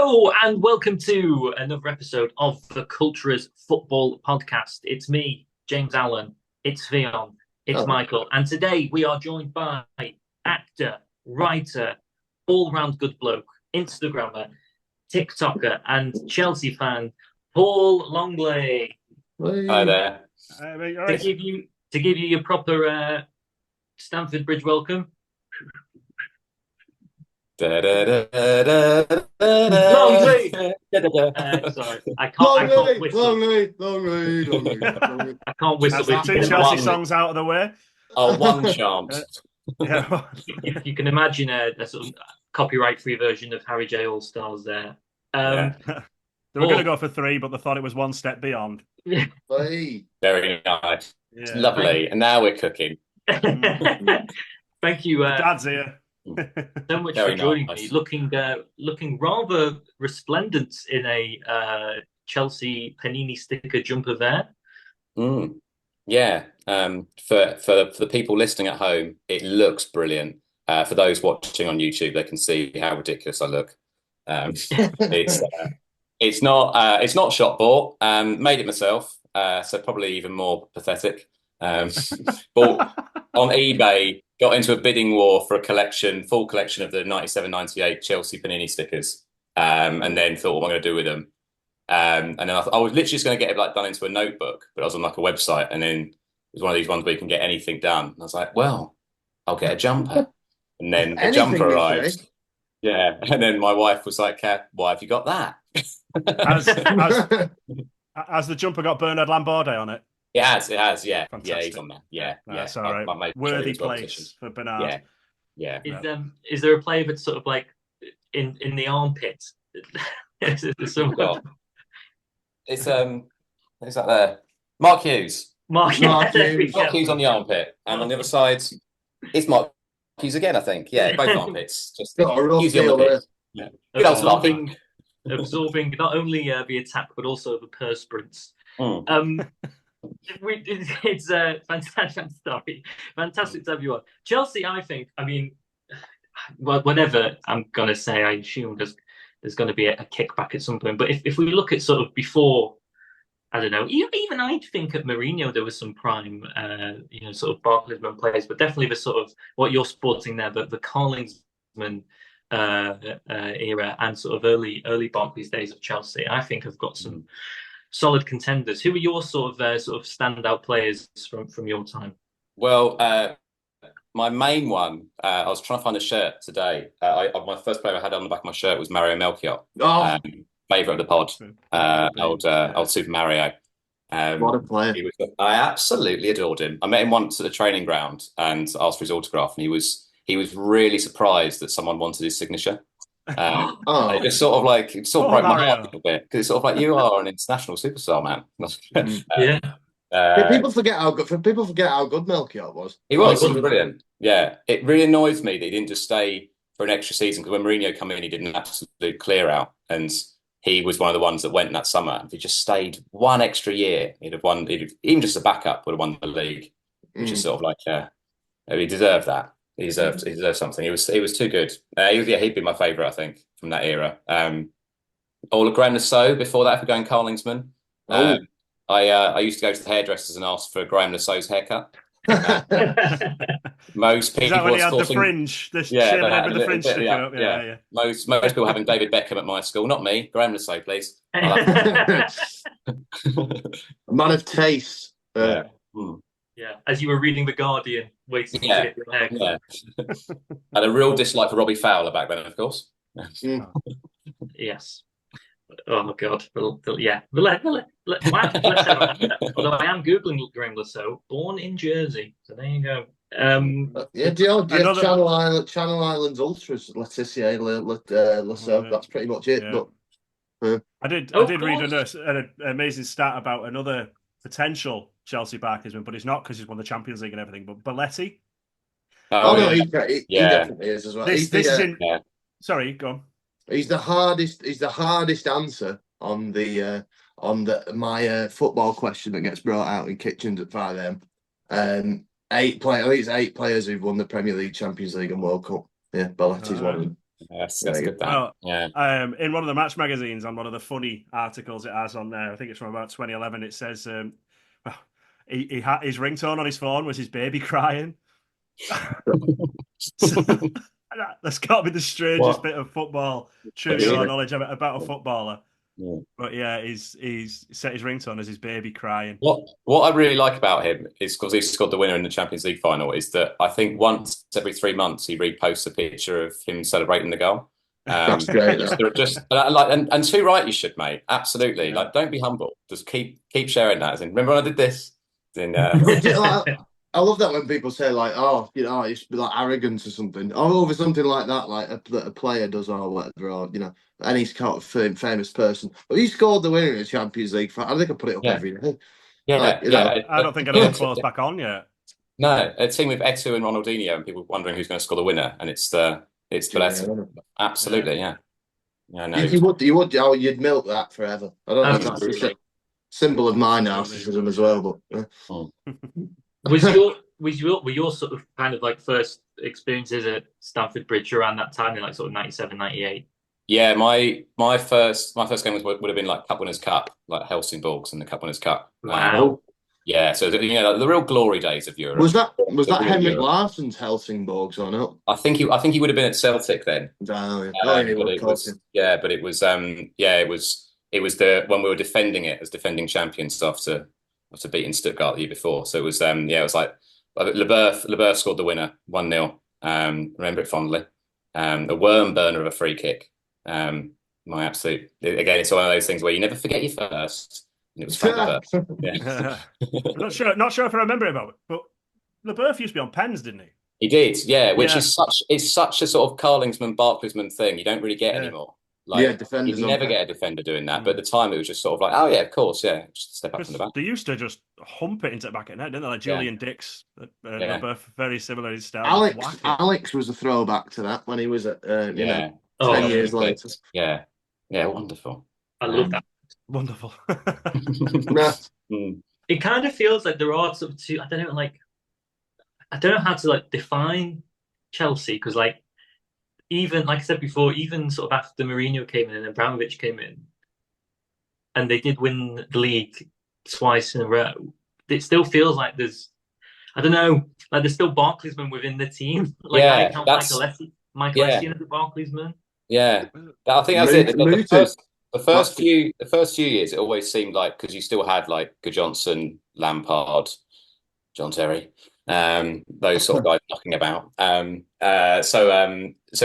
Hello and welcome to another episode of the Cultras Football Podcast. It's me, James Allen. It's Fionn. It's Michael. And today we are joined by actor, writer, all-round good bloke, Instagrammer, TikToker, and Chelsea fan, Paul Longley. Hi there. To give you your proper Stamford Bridge welcome. Longley! Sorry, I can't whistle. Longley. I can't whistle. That's two Chelsea songs out of the way. Oh, one chant. Yeah. If you can imagine a sort of copyright-free version of Harry J. All Stars there. They were going to go for three, but they thought it was one step beyond. Very nice. Yeah. It's lovely. And now we're cooking. Thank you. Dad's here. So much Very for joining nice. me. Looking rather resplendent in a Chelsea Panini sticker jumper there. Yeah. For the people listening at home, it looks brilliant. For those watching on YouTube, they can see how ridiculous I look. It's not shop bought. Made it myself. So probably even more pathetic. Bought on eBay. Got into a bidding war for full collection of the 97-98 Chelsea Panini stickers, and then thought, what am I going to do with them? And then I was literally just going to get it done into a notebook, but I was on a website, and then it was one of these ones where you can get anything done. And I was like, well, I'll get a jumper. And then the jumper arrived. Yeah, and then my wife was like, why have you got that? Has the jumper got Bernard Lambordet on it? It has, yeah. Fantastic. Yeah, he's on there. Yeah. That's all right. Worthy place for Bernard. Yeah. Is there a player that's sort of like in the armpit? It's Who's that there? Mark Hughes. Mark Hughes on the armpit, and on the other side, it's Mark Hughes again. I think. Yeah, both armpits. Just use the armpit. Yeah. Absorbing not only the attack but also the perspirants. It's a fantastic story. Fantastic to have you on. Chelsea, I think. I mean, whatever I'm gonna say, I assume there's going to be a kickback at some point. But if we look at sort of before, I don't know, even I think at Mourinho there was some prime, sort of Barclaysman players, but definitely the sort of what you're sporting there, but the Collinsman era and sort of early Barclays days of Chelsea, I think have got some solid contenders. Who are your sort of standout players from your time? Well, my main one, I was trying to find a shirt today. My first player I had on the back of my shirt was Mario Melchior. Favourite of the pod. Old Super Mario. What a player. I absolutely adored him. I met him once at the training ground and asked for his autograph, and he was really surprised that someone wanted his signature. It just sort of broke my heart a little bit, because it's sort of like, you are an international superstar, man. People forget how good Melchior was. He was brilliant. Yeah, it really annoys me that he didn't just stay for an extra season, because when Mourinho came in, he did an absolute clear out, and he was one of the ones that went that summer. If he just stayed one extra year, he'd have won. Even just a backup would have won the league, which is sort of like he deserved that. He deserved something. He was too good. He'd be my favourite, I think, from that era. Or Graham Lasseau before that, for going Carlingsman. I used to go to the hairdressers and ask for Graham Lasseau's haircut. Most people. Is that when he had the fringe? The head with the fringe sticking up. Yeah. Most people having David Beckham at my school. Not me. Graham Lasseau, please. A man of taste. Yeah, as you were reading The Guardian, waiting to get your haircut. Yeah. And a real dislike for Robbie Fowler back then, of course. Yes. Oh God. Yeah. Although I am googling Graham Lasseau, born in Jersey. So there you go. Channel Islands Ultras, Laetitia Lasseau. That's pretty much it. Yeah. I did read an amazing stat about another potential Chelsea Barclaysman, but it's not, because he's won the Champions League and everything. But Balletti. He definitely is as well. Sorry, go on. He's the hardest answer on my football question that gets brought out in kitchens at 5 a.m. I think it's 8 players who've won the Premier League, Champions League, and World Cup. Yeah, Balletti's one of them. That's good. Well, in one of the match magazines, on one of the funny articles it has on there, I think it's from about 2011. It says he had his ringtone on his phone was his baby crying. That's got to be the strangest bit of football trivia knowledge about a footballer. Yeah. But yeah, he's set his ringtone as his baby crying. What I really like about him is, because he scored the winner in the Champions League final, is that I think once every 3 months he reposts a picture of him celebrating the goal. That's great. And too right you should, mate. Absolutely. Yeah. Like, don't be humble. Just keep sharing that. As in, remember when I did this? I love that when people say like, oh, you know, it should be like arrogance or something, or over something like that, like that a player does or whatever, or you know, any kind of famous person. But he scored the winner in the Champions League. I think I put it up every day. Yeah, I don't think anyone's closed back on yet. No, a team with Eto'o and Ronaldinho, and people wondering who's going to score the winner, and it's Belletti. Absolutely, yeah. No, you'd milk that forever. I don't know if that's a symbol of my narcissism as well, but. Were your sort of kind of like first experiences at Stamford Bridge around that time in like sort of 97, 98? Yeah, my first game would have been like Cup Winners' Cup, like Helsingborgs and the Cup Winners' Cup. Wow. Yeah, so the real glory days of Europe. Was that Henrik Larsson's Helsingborgs or not? I think he would have been at Celtic then. But it was the when we were defending it as defending champions after beating Stuttgart the year before. So it was it was like Leboeuf scored the winner 1-0. Remember it fondly. A worm burner of a free kick. My absolute again, it's one of those things where you never forget your first. And it was Frank Leboeuf. Yeah. I'm not sure if I remember it about it, but Leboeuf used to be on pens, didn't he? He did, yeah. Which is such a sort of Carlingsman, Barclaysman thing you don't really get anymore. Like, defenders. You never get a defender doing that, but at the time it was just sort of like, oh yeah, of course, yeah, just step up from the back. They used to just hump it into the back of the net, didn't they? Like Julian Dix, both very similar in style. Alex was a throwback to that when he was at 10 years later. Yeah, wonderful. I love that. Wonderful. It kind of feels like there are sort of two. I don't know how to like define Chelsea, because like, even like I said before, even sort of after Mourinho came in and Abramovich came in, and they did win the league twice in a row, it still feels like there's still Barclaysmen within the team. Like I count Michael Essien as a Barclaysman. Yeah, I think that's it. The first few years, it always seemed like, because you still had like Johnson, Lampard, John Terry. Those sort of guys knocking about. So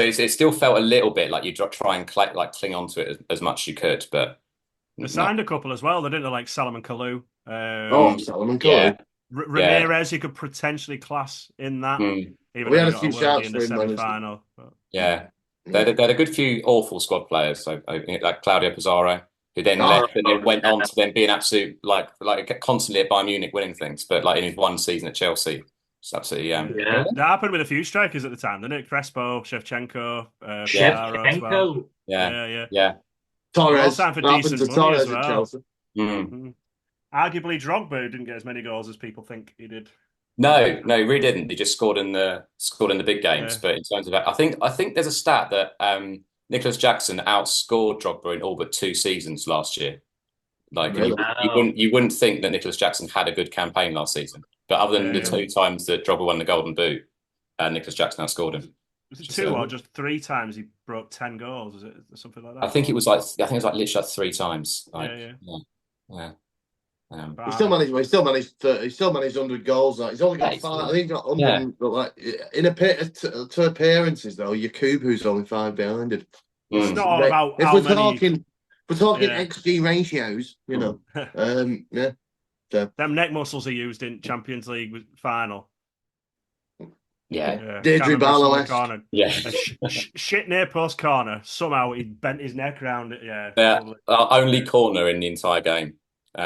it still felt a little bit like you try and cling on to it as much as you could, but they signed a couple as well. They didn't like Salomon Kalou. Salomon Kalou. Ramirez, you could potentially class in that. Even we had a few shouts for him semi-final. Yeah, they had a good few awful squad players, so like Claudio Pizarro, who then left and then went on to then be an absolute like constantly at Bayern Munich winning things, but like in his one season at Chelsea. It's absolutely That happened with a few strikers at the time, didn't it? Crespo, Shevchenko, Shevchenko. Yeah. Torres. Time for decent money as well. Chelsea. Arguably, Drogba didn't get as many goals as people think he did. No, he really didn't. He just scored in the big games. But in terms of that, I think there's a stat that Nicholas Jackson outscored Drogba in all but 2 seasons last year. Like you wouldn't think that Nicholas Jackson had a good campaign last season. But other than the 2 times that Drogba won the Golden Boot, Nicholas Jackson outscored him. Was it 2 or just 3 times he broke 10 goals? Was it something like that? I think it was like literally 3 times. Yeah. He still managed 100 goals. He's only got 5. I think he's got 100. But like to appearances though, Yakubu's only 5 behind it. It's not all about if we're talking XG ratios, you know. Them neck muscles are used in Champions League final. Yeah. Deirdre Barlow. Yeah. Shit near post corner. Somehow he bent his neck around it. Yeah. Our only corner in the entire game. We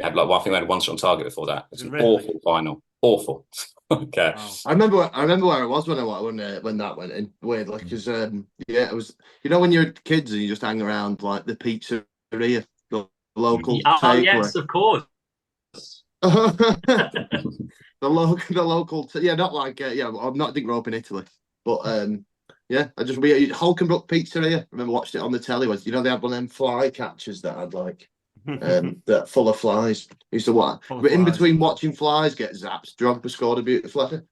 had I think we had 1 shot on target before that. It's an awful final. Awful. Okay. Wow. I remember where I was when that went in. Weirdly, because it was, you know, when you're kids and you just hang around like the pizzeria, the local takeaway. Yes, of course. the local not like I didn't grow up in Italy, but Yeah, we Hulkenbrook Pizzeria. I remember watching it on the telly. They had one of them fly catchers that had like that full of flies. Used to what? In between watching flies get zapped. Drogba scored a beautiful header.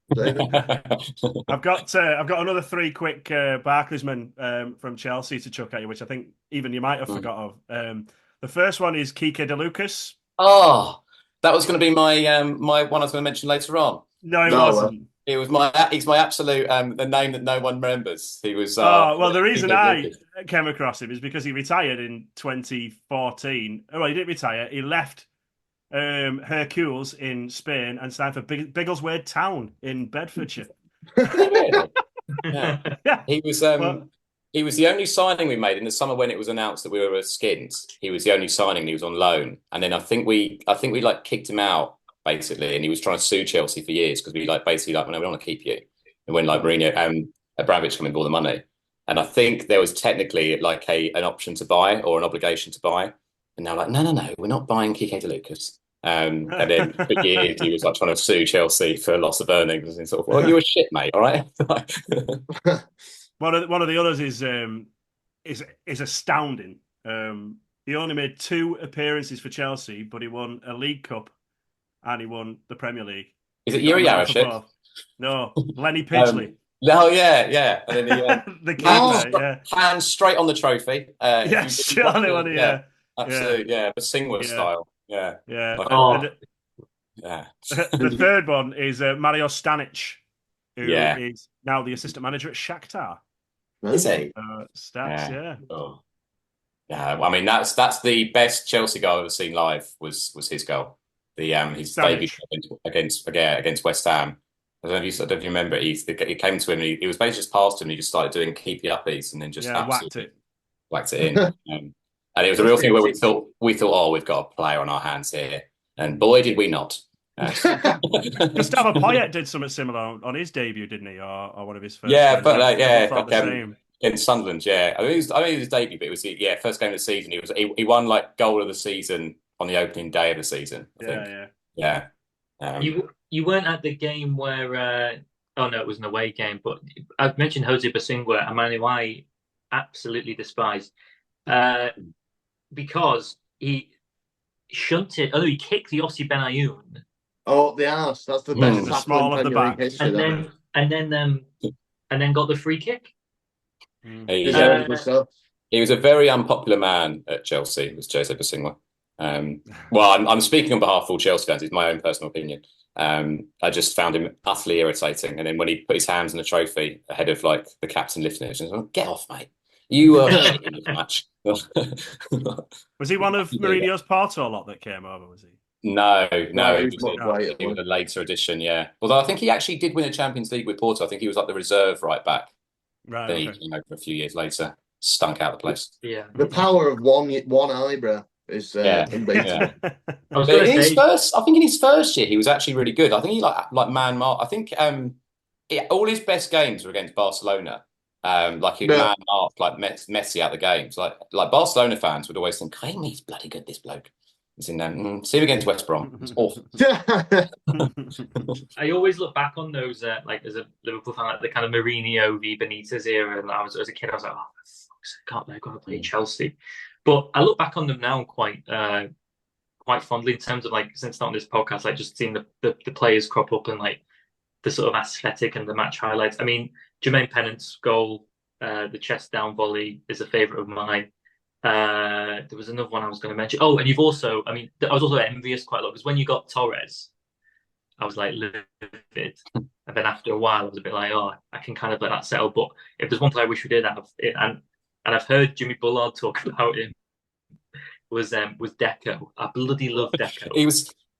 I've got another 3 quick Barclaysmen from Chelsea to chuck at you, which I think even you might have forgot of. The first one is Kike De Lucas. Oh, that was going to be my my one I was going to mention later on. No, it wasn't. He's my absolute the name that no one remembers. He was. The reason I came across him is because he retired in 2014. Well, he didn't retire. He left Hercules in Spain and signed for Biggleswade Town in Bedfordshire. Yeah. He was. He was the only signing we made in the summer when it was announced that we were skins. He was the only signing. And he was on loan, and then I think we like kicked him out basically, and he was trying to sue Chelsea for years because we basically no, we don't want to keep you. And when like Mourinho and Abramovich come in with all the money, and I think there was technically like an option to buy or an obligation to buy, and now like no, we're not buying Kike De Lucas. And then for years he was like trying to sue Chelsea for loss of earnings and sort of, well, you were shit, mate. All right. One of the others is astounding. He only made 2 appearances for Chelsea, but he won a League Cup and he won the Premier League. Is it Yuri Yarashik? No, Lenny Pidgley. Yeah. And then the keeper, hands straight on the trophy. Surely, yeah. Absolutely, yeah. But Singler style. Yeah. The third one is Mario Stanic, who is now the assistant manager at Shakhtar. Is he? Yeah. Oh. Yeah, I mean that's the best Chelsea goal I've ever seen live was his goal. His debut against West Ham. I don't know if you remember. He came to him and he was basically just past him. And he just started doing keepy uppies and then just whacked it in. And it was a real thing where we thought, oh, we've got a player on our hands here, and boy, did we not. Gustavo Poyet did something similar on his debut, didn't he? Or one of his first. In Sunderland, yeah. I mean, it was his debut, but it was first game of the season. He won like goal of the season on the opening day of the season. I think. Yeah. You weren't at the game where. Oh no, it was an away game. But I mentioned Jose Bosingwa, a man who I absolutely despise, because he shunted. Oh, he kicked the Yossi Benayoun. Oh, the arse. That's the best. The small of the back, and then got the free kick. He was a very unpopular man at Chelsea, was Jose Bosingwa. Well, I'm speaking on behalf of all Chelsea fans. It's my own personal opinion. I just found him utterly irritating. And then when he put his hands on the trophy ahead of like the captain lifting it, I was like, get off, mate. You were in this match. Was he one of Mourinho's Porto lot that came over, was he? No, he was a later addition, yeah. Although I think he actually did win a Champions League with Porto. I think he was like the reserve right back. Right. Then he came over a few years later, stunk out the place. Yeah. The power of one eyebrow is unbeatable. In his first year, he was actually really good. I think he like man marked. I think all his best games were against Barcelona. Like he man marked like Messi out the games. Like Barcelona fans would always think, "Hey, he's bloody good, this bloke." See him against West Brom. It's awful. I always look back on those, like as a Liverpool fan, like the kind of Mourinho v Benitez era. And as a kid, I was like, "Oh, God, they've got to play Chelsea." But I look back on them now quite fondly in terms of like, since starting this podcast, like just seeing the players crop up and like the sort of aesthetic and the match highlights. I mean, Jermaine Pennant's goal, the chest down volley, is a favourite of mine. There was another one I was going to mention. Oh, and I was also envious quite a lot because when you got Torres, I was like livid, and then after a while I was a bit like, oh, I can kind of let that settle. But if there's one player I wish we did have, and I've heard Jimmy Bullard talk about him, was Deco. I bloody love Deco.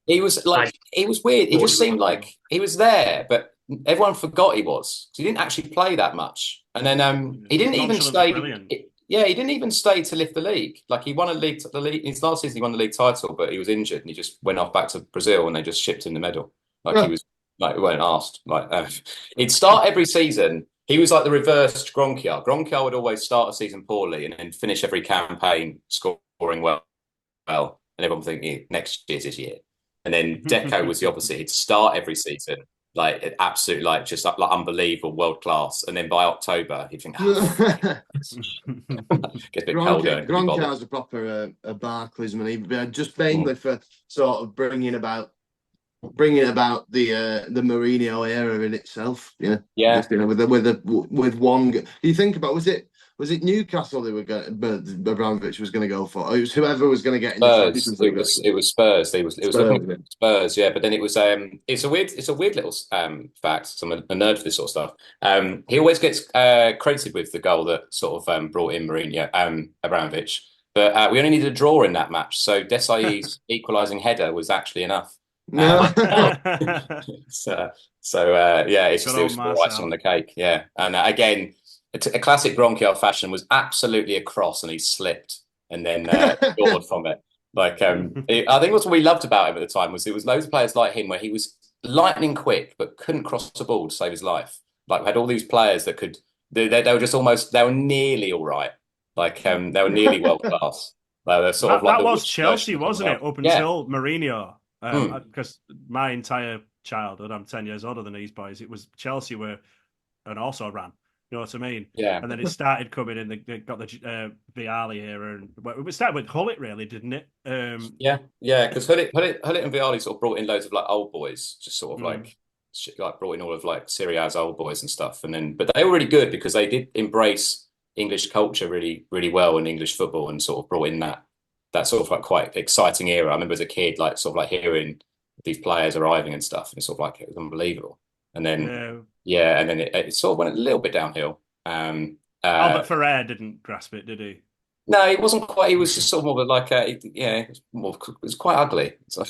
He was like, it was weird. It just seemed like he was there, but everyone forgot he was. He didn't actually play that much, and then he didn't even stay. He didn't even stay to lift the league. Like he won the league. His last season, he won the league title, but he was injured and he just went off back to Brazil, and they just shipped him the medal. Like he was like, we weren't asked. Like he'd start every season. He was like the reversed Gronkiar. Gronkiar would always start a season poorly and then finish every campaign scoring well, and everyone would think next year's his year. And then Deco was the opposite. He'd start every season like absolute, like just like unbelievable, world class. And then by October, you think, gets a bit colder. Gronkar's a proper a Barclaysman, just mainly for sort of bringing about the Mourinho era in itself. Yeah. With one. You think about, was it Newcastle they were going? Abramovich was going to go for. It was whoever was going to get in Spurs. the Champions League. It was Spurs. It was looking at Spurs. Yeah, but then it was it's a weird little fact. So I'm a nerd for this sort of stuff. He always gets credited with the goal that sort of brought in Mourinho, Abramovich. But we only needed a draw in that match, so Desai's equalising header was actually enough. No. Yeah, it's just, it was icing on the cake. Yeah, and again, a classic Gronkiar fashion was absolutely a cross, and he slipped and then scored from it. Like, I think what we loved about him at the time was there was loads of players like him where he was lightning quick but couldn't cross the ball to save his life. Like, we had all these players that could, they were just almost, they were nearly all right. Like, they were nearly world class. Like, sort of like that was Chelsea, wasn't it? Up until Mourinho. Because my entire childhood, I'm 10 years older than these boys, it was Chelsea and also ran. You know what I mean? Yeah. And then it started coming in. They got the Vialli era, and it started with Hullet, really, didn't it? Yeah, because Hullet and Vialli sort of brought in loads of like old boys, just sort of like brought in all of like Serie A's old boys and stuff. And then, but they were really good because they did embrace English culture really, really well in English football, and sort of brought in that sort of like quite exciting era. I remember as a kid, like sort of like hearing these players arriving and stuff, and it's sort of like, it was unbelievable. And then and then it sort of went a little bit downhill. Albert Ferrer didn't grasp it, did he? No, he wasn't quite. He was just sort of more like it was quite ugly. So,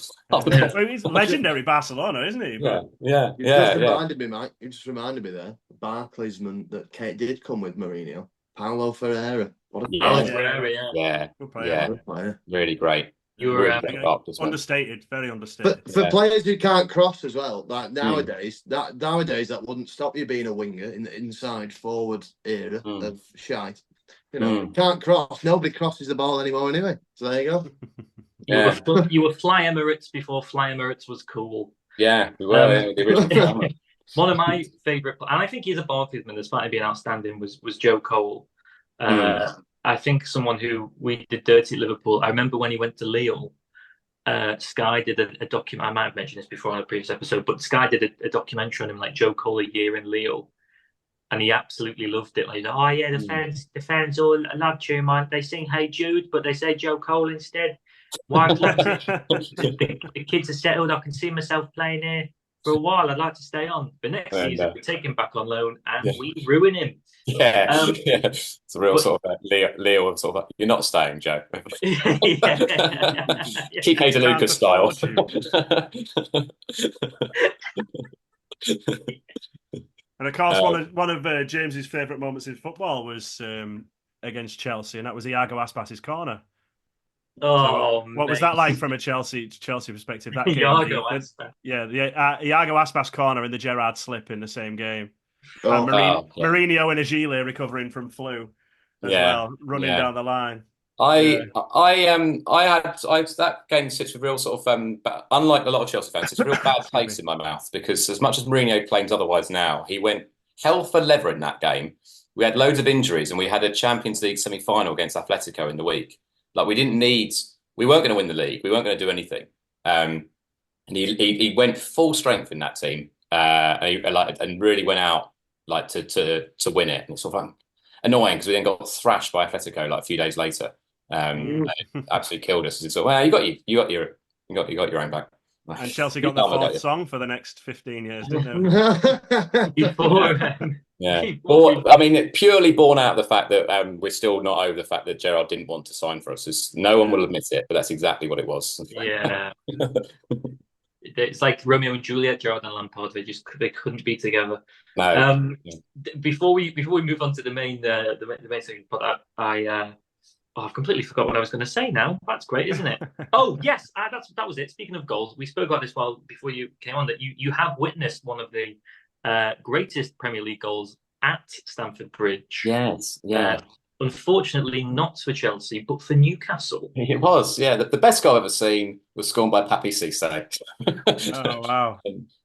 he's legendary Barcelona, isn't he? Yeah. Reminded me, Mike. You just reminded me there. The Barclaysman that did come with Mourinho, Paulo Ferreira. What a player! Yeah, really great. You were understated, very understated. For players who can't cross as well, like nowadays, that wouldn't stop you being a winger in the inside forward era of shite. Can't cross. Nobody crosses the ball anymore anyway. So there you go. You were Fly Emirates before Fly Emirates was cool. Yeah, we were the original. One of my favourite, and I think he's a Barclaysman, despite being outstanding, was Joe Cole. I think someone who we did dirty at Liverpool. I remember when he went to Lille, Sky did a document. I might have mentioned this before on a previous episode, but Sky did a documentary on him, like Joe Cole, a year in Lille, and he absolutely loved it. Like, oh yeah, the fans all loved you, man. They sing "Hey Jude," but they say Joe Cole instead. Why? The kids are settled. I can see myself playing here for a while. I'd like to stay on, but next season we take him back on loan and we ruin him. It's a real sort of Leo sort of, you're not staying, Joe. TK DeLuca style. And of course, one of James's favourite moments in football was against Chelsea, and that was Iago Aspas's corner. Oh, what was that like from a Chelsea perspective? That game, Iago Aspas corner and the Gerrard slip in the same game. Mourinho in a gilet recovering from flu as well, running down the line. That game sits with real sort of unlike a lot of Chelsea fans, it's a real bad taste in my mouth, because as much as Mourinho claims otherwise now, he went hell for leather in that game. We had loads of injuries and we had a Champions League semi-final against Atletico in the week. Like, we weren't going to win the league, we weren't going to do anything. And he went full strength in that team, and really went out like to win it. And it's sort of like annoying because we then got thrashed by Atletico like a few days later. And it absolutely killed us. It's like, well, you got your own back. And Chelsea got the fourth song for the next 15 years, didn't they? Well, I mean, purely born out of the fact that we're still not over the fact that Gerrard didn't want to sign for us. No one will admit it, but that's exactly what it was. Yeah. It's like Romeo and Juliet, Gerrard and Lampard. They couldn't be together. No. Before we move on to the main section, but I've completely forgot what I was going to say now. That's great, isn't it? Oh yes, that was it. Speaking of goals, we spoke about this before you came on, that you have witnessed one of the greatest Premier League goals at Stamford Bridge. Yes, yeah. Unfortunately, not for Chelsea, but for Newcastle. It was, yeah. The best goal I've ever seen was scored by Papi Cisse. Oh, wow.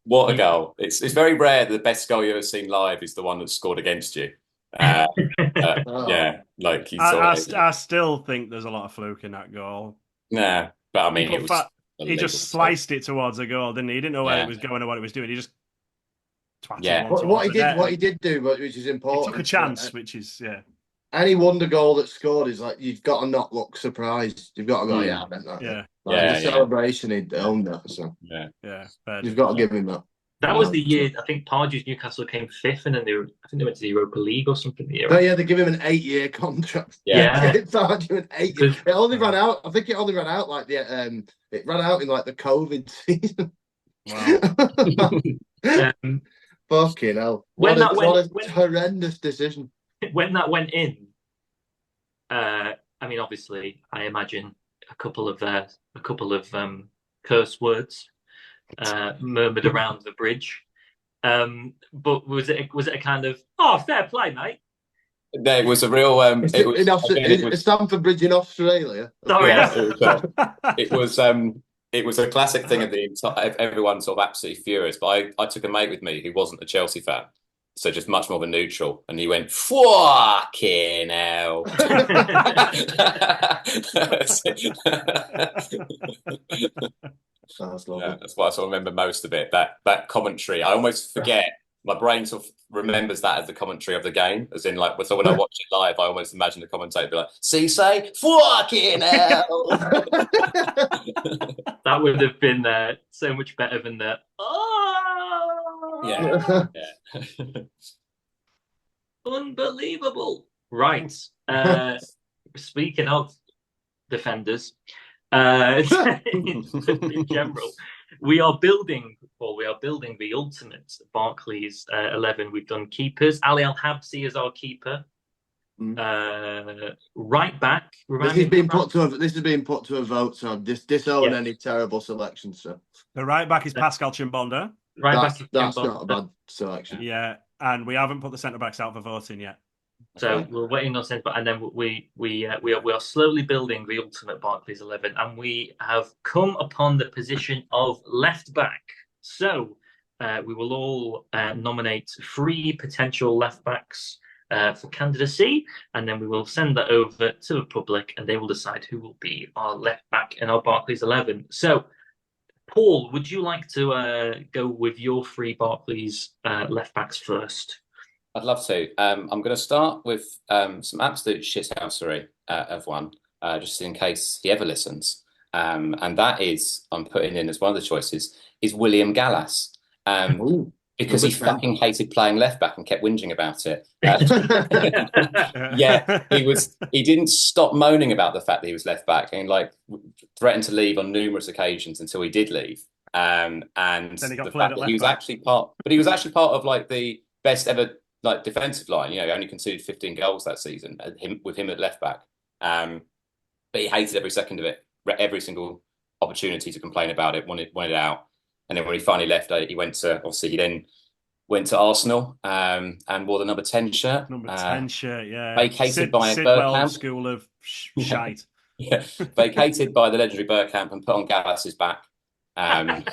What a goal. It's very rare that the best goal you've ever seen live is the one that's scored against you. Yeah, like you I still think there's a lot of fluke in that goal. Nah, but I mean, he just sliced it towards a goal, didn't he? He didn't know where it was going or what it was doing. He just what he did do, which is important. He took a chance, which is Any wonder goal that's scored is like you've got to not look surprised. You've got to go, I meant that. The celebration, he owned that. So you've got to give him that. That was the year I think Pardew's Newcastle came fifth, and then they went to the Europa League or something. The year. Oh yeah, they give him an 8-year contract. Pardew an 8 year. It only ran out. I think it only ran out like it ran out in like the COVID season. Wow. Fucking hell! What a horrendous decision. When that went in, I mean, obviously, I imagine a couple of curse words murmured around the bridge. But was it a kind of fair play, mate? There was a real Stamford Bridge in Australia. Sorry, it was a classic thing of everyone sort of absolutely furious. But I took a mate with me who wasn't a Chelsea fan, so just much more of a neutral, and he went fucking hell. That's why I sort of remember most of it. That commentary, I almost forget. My brain sort of remembers that as the commentary of the game, as in like, so when I watch it live, I almost imagine the commentator be like, "Cisse, fucking hell." That would have been so much better than the unbelievable. Right. Speaking of defenders, in general, we are building the ultimate Barclays 11. We've done keepers. Ali Al-Habsi is our keeper. Right back. This has been put to a vote, so disown any terrible selections. So the right back is Pascal Chimbonda. That's not a bad selection. Yeah, and we haven't put the centre backs out for voting yet. So we're waiting on centre back, and then we are slowly building the ultimate Barclays 11, and we have come upon the position of left back. So we will all nominate 3 potential left backs for candidacy, and then we will send that over to the public, and they will decide who will be our left back in our Barclays 11. So, Paul, would you like to go with your 3 Barclays left backs first? I'd love to. I'm going to start with some absolute shithousery of one, just in case he ever listens. And that is, I'm putting in as one of the choices, is William Gallas. Because he fucking hated playing left back and kept whinging about it. He didn't stop moaning about the fact that he was left back and like threatened to leave on numerous occasions until he did leave. And then he got the fact that he was actually part of like the best ever like defensive line. You know, he only conceded 15 goals that season with him at left back. But he hated every second of it, every single opportunity to complain about it, wanted it out. And then when he finally left, he went to Arsenal and wore the number 10 shirt. Number 10 shirt, yeah. Vacated by Bergkamp. School of shite. Yeah. Vacated by the legendary Bergkamp and put on Gallas's back. And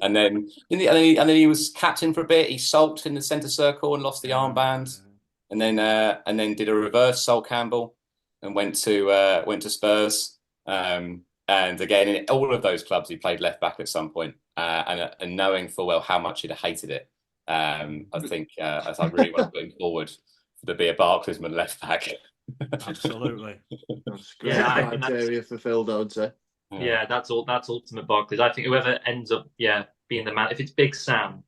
then he was captain for a bit. He sulked in the centre circle and lost the armband. And then did a reverse Sol Campbell and went to Spurs. And again, in all of those clubs, he played left back at some point. And knowing full well how much he'd hated it, I think as I really want to put him forward to be a Barclaysman left back. Absolutely. That's great criteria fulfilled, I would say. Yeah, that's ultimate Barclays. I think whoever ends up, being the man. If it's Big Sam,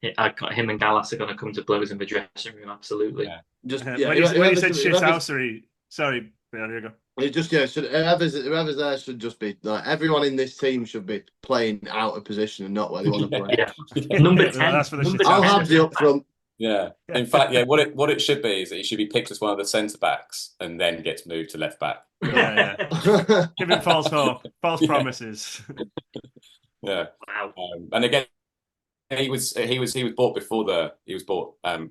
him and Gallas are going to come to blows in the dressing room. Absolutely. When you said shithousery, sorry, there you go. It just whoever's there should just be like everyone in this team should be playing out of position and not where they want to play. Number 10. I'll have the up front. Yeah. In fact, what it should be is that he should be picked as one of the centre backs and then gets moved to left back. Yeah. Give him false hope, false promises. Yeah. Wow. And again, he was bought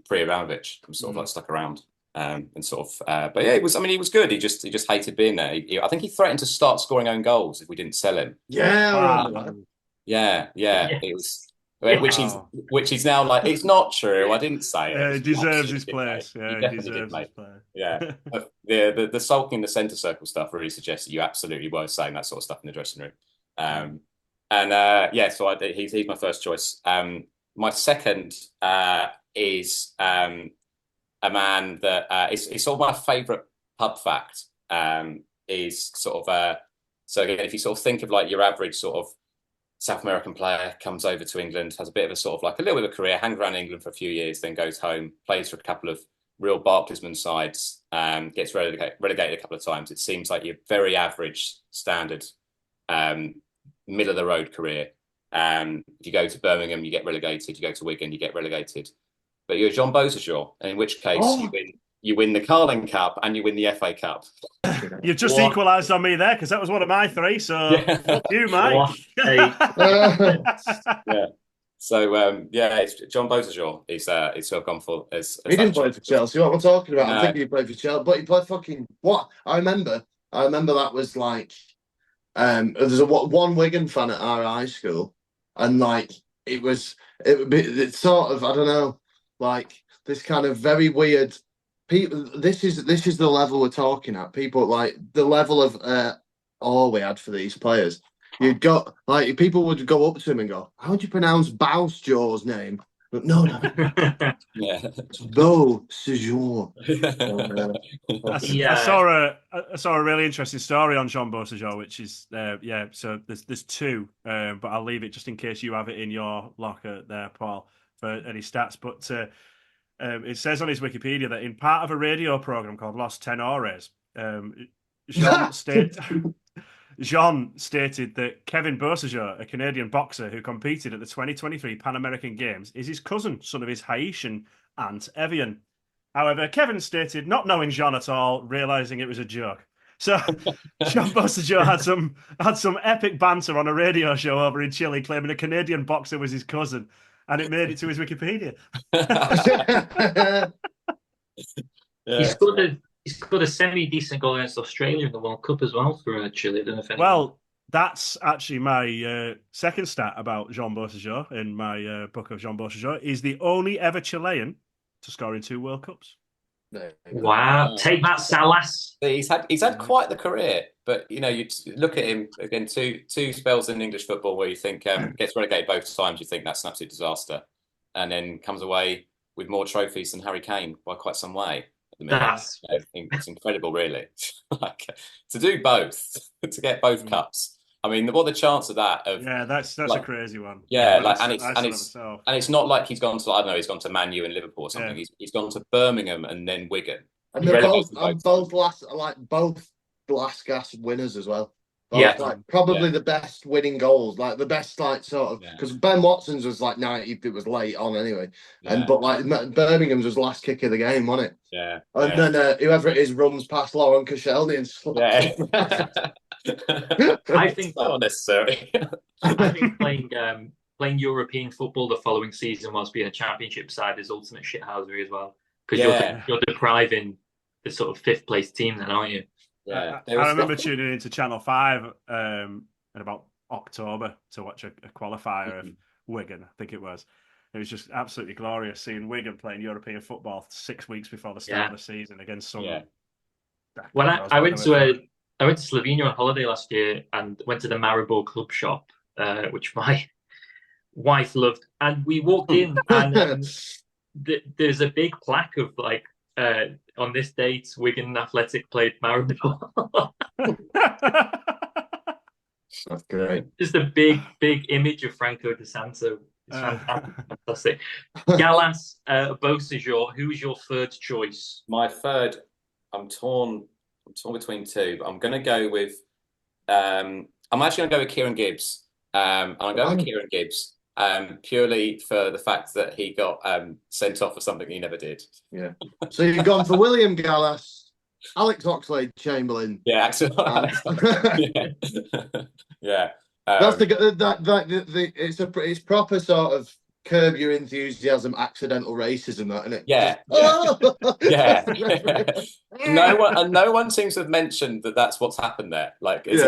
pre-Abramovich and sort of like stuck around. And sort of, but yeah, it was. I mean, he was good. He just hated being there. I think he threatened to start scoring own goals if we didn't sell him. Yeah, I remember that. Yeah. Yeah. It was, which he's now like, it's not true. I didn't say it. He deserves his place. Yeah, he deserves his place. Yeah, the sulking in the centre circle stuff really suggests that you absolutely were saying that sort of stuff in the dressing room. So he's my first choice. My second is a man that it's sort of my favourite pub fact. Is sort of so again, if you sort of think of like your average sort of South American player comes over to England, has a bit of a sort of like a little bit of a career, hangs around England for a few years, then goes home, plays for a couple of real Barclaysman sides, gets relegated a couple of times. It seems like your very average, standard, middle of the road career. If you go to Birmingham, you get relegated. You go to Wigan, you get relegated. But you're Jean Beausejour, in which case you win the Carling Cup and you win the FA Cup. You've just equalised on me there because that was one of my three. So fuck you, Mike. Yeah. So it's Jean Beausejour. He's who I've gone for. He didn't play for Chelsea. What am I talking about? No. I think he played for Chelsea, but he played fucking what? I remember that was like there's one Wigan fan at our high school, and like it's sort of, I don't know, like this kind of very weird people. This is the level we're talking at. People like the level of awe we had for these players. You'd got like people would go up to him and go, "How do you pronounce Beausejour's name?" But no. Yeah. Beausejour. I saw a really interesting story on Jean Beausejour, which is so there's two, but I'll leave it just in case you have it in your locker there, Paul, for any stats. But it says on his Wikipedia that in part of a radio program called Los Tenores, Jean stated that Kevin Beausejour, a Canadian boxer who competed at the 2023 Pan American Games, is his cousin, son of his Haitian aunt, Evian. However, Kevin stated not knowing Jean at all, realising it was a joke. So Jean Beausejour had some epic banter on a radio show over in Chile, claiming a Canadian boxer was his cousin, and it made it to his Wikipedia. He's got a semi-decent goal against Australia in the World Cup as well for Chile. I don't know if well, that's actually my second stat about Jean Beausejour in my book of Jean Beausejour. He's the only ever Chilean to score in 2 World Cups. Wow! Take that, Salas. He's had quite the career, but you look at him again. Two spells in English football where you think gets relegated both times. You think that's an absolute disaster, and then comes away with more trophies than Harry Kane by quite some way. It's incredible, really. Like to do both, to get both cups. I mean, what are the chance of that? That's like, a crazy one. Yeah, it's not like he's gone to, I don't know, he's gone to Man U and Liverpool or something. Yeah. He's gone to Birmingham and then Wigan. And they're both last gas winners as well. Probably the best winning goals, like the best because Ben Watson's was like 90, it was late on anyway, but like Birmingham's was last kick of the game, wasn't it? Yeah. And then whoever it is runs past Lauren Koscielny and I think not necessary. I think playing European football the following season whilst being a championship side is ultimate shithousery as well, because you're depriving the sort of 5th place team then, aren't you? Yeah, I remember tuning into Channel 5 in about October to watch a qualifier of Wigan, I think it was. It was just absolutely glorious seeing Wigan playing European football 6 weeks before the start of the season against some. Yeah. When I went to Slovenia on holiday last year and went to the Maribor club shop, which my wife loved, and we walked in and there's a big plaque of like. On this date, Wigan Athletic played Maribor. That's great. Just a big image of Franco De Santo. It's fantastic. Gallas, Beausejour, who's your third choice? My third, I'm torn between two, but I'm going to go with. I'm actually going to go with Kieran Gibbs. I'm going with Kieran Gibbs. Purely for the fact that he got sent off for something he never did. Yeah. So you've gone for William Gallas, Alex Oxlade-Chamberlain. Yeah, actually. Yeah. That's it's proper sort of Curb Your Enthusiasm, accidental racism, that, isn't it? Yeah, no one seems to have mentioned that that's what's happened there. Like, and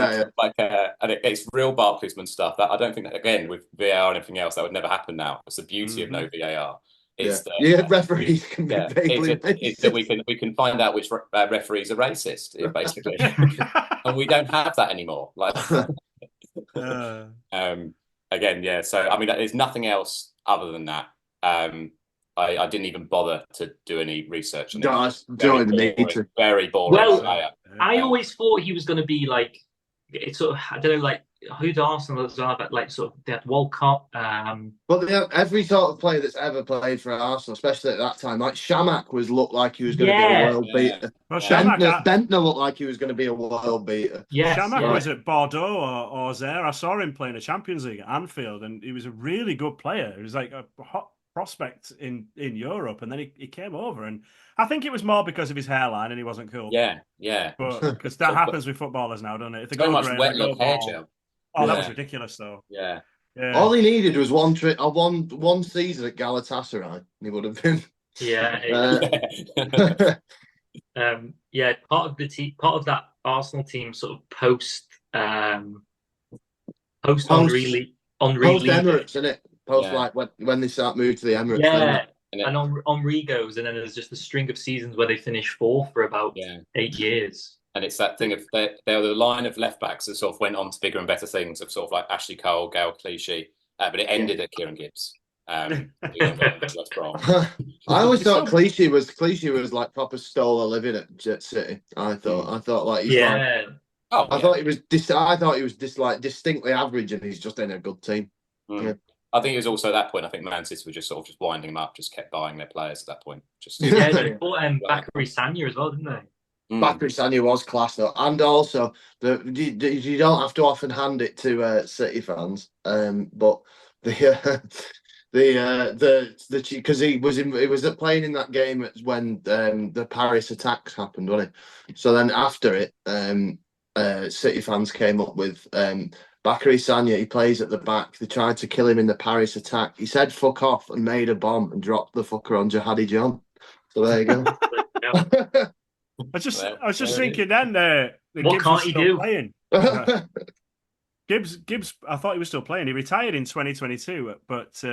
it's real Barclaysman stuff. That I don't think that, again, with VAR and everything else, that would never happen now. It's the beauty of no VAR. Referees can be vaguely it's that we can find out which referees are racist, basically, and we don't have that anymore. Like, again, So I mean, there's nothing else other than that. I didn't even bother to do any research on it. Very boring. Well, I always thought he was going to be like, it's sort of, I don't know, like, who'd Arsenal as well, but like sort of they had Walcott. Well, they have every sort of player that's ever played for Arsenal, especially at that time. Like Shamak looked like he was going to be a world beater. Well, Bentner looked like he was going to be a world beater. Shamak was at Bordeaux or there. I saw him playing a Champions League at Anfield, and he was a really good player. He was like a hot prospect in Europe, and then he came over, and I think it was more because of his hairline and he wasn't cool. Yeah. But because that happens with footballers now, doesn't it? If they so go much grey, wet look hair gel. Oh, that was ridiculous, though. Yeah. All he needed was one season at Galatasaray. He would have been. Part of that Arsenal team sort of post Henri Emirates, isn't it? Like when they start moving to the Emirates. Yeah. And Henri goes, and then there's just a string of seasons where they finish fourth for about 8 years. And it's that thing of they're the line of left backs that sort of went on to bigger and better things, of sort of like Ashley Cole, Gail Clichy, but it ended at Kieran Gibbs. I always thought Clichy was like proper stole a living at Jet City. I thought like I thought he was distinctly average, and he's just in a good team. Yeah. I think it was also at that point. I think Man City were just sort of just winding him up, just kept buying their players at that point. They bought Bakary Sagna as well, didn't they? Bakary Sagna was class though, and also you don't have to often hand it to City fans, but because he was playing in that game when the Paris attacks happened, wasn't it? So then after it, City fans came up with Bakary Sagna. He plays at the back. They tried to kill him in the Paris attack. He said "fuck off" and made a bomb and dropped the fucker on Jihadi John. So there you go. I was just thinking then. What Gibbs can't he do? Playing. Gibbs. I thought he was still playing. He retired in 2022, but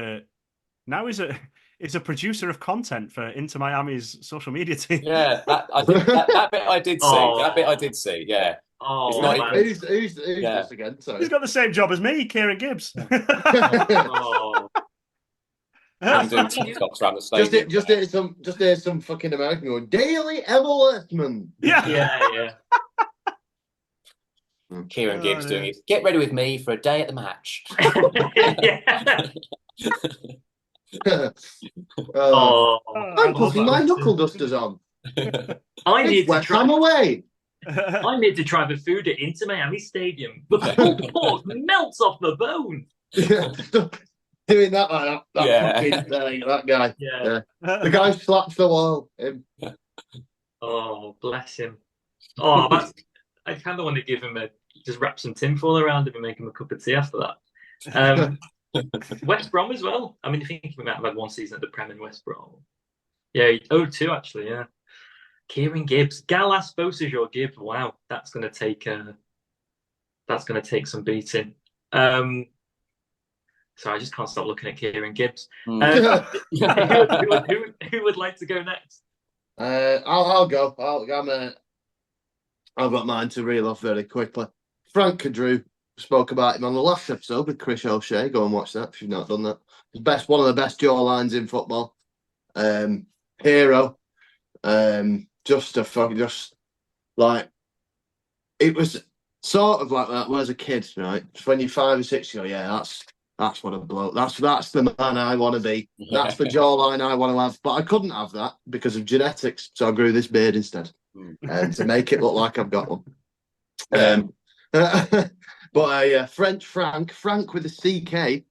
now he's a producer of content for Inter Miami's social media team. Yeah, that bit I did see. That bit I did see. Yeah. Who's this again? Sorry. He's got the same job as me, Kieran Gibbs. I'm doing TikToks around the stadium. Just hear some fucking American going, Daily Emmerleman. Yeah. Kieran Gibbs doing it. Get ready with me for a day at the match. I'm putting my knuckle dusters on. I need to try away. I need to try the food at Inter Miami Stadium. The pulled pork melts off the bone. Doing that like that guy. Yeah. The guy slaps the wall. Oh, bless him. Oh, I kind of want to give him just wrap some tinfoil around him and make him a cup of tea after that. West Brom as well. I mean, I think he might have had one season at the Prem in West Brom. Yeah, 2 actually. Yeah. Kieran Gibbs, Gallas Bosage Gibbs. Wow, that's going to take some beating. So I just can't stop looking at Kieran Gibbs. Who would like to go next? I'll go. I've got mine to reel off very quickly. Frank Kadrew, spoke about him on the last episode with Chris O'Shea. Go and watch that if you've not done that. One of the best jaw lines in football. Hero. Just like it was sort of like that when I was a kid, right? When you're 5 or 6, you go, yeah, that's what a bloke. That's the man I want to be. That's the jawline I want to have. But I couldn't have that because of genetics, so I grew this beard instead, to make it look like I've got one. But French Frank with a CK.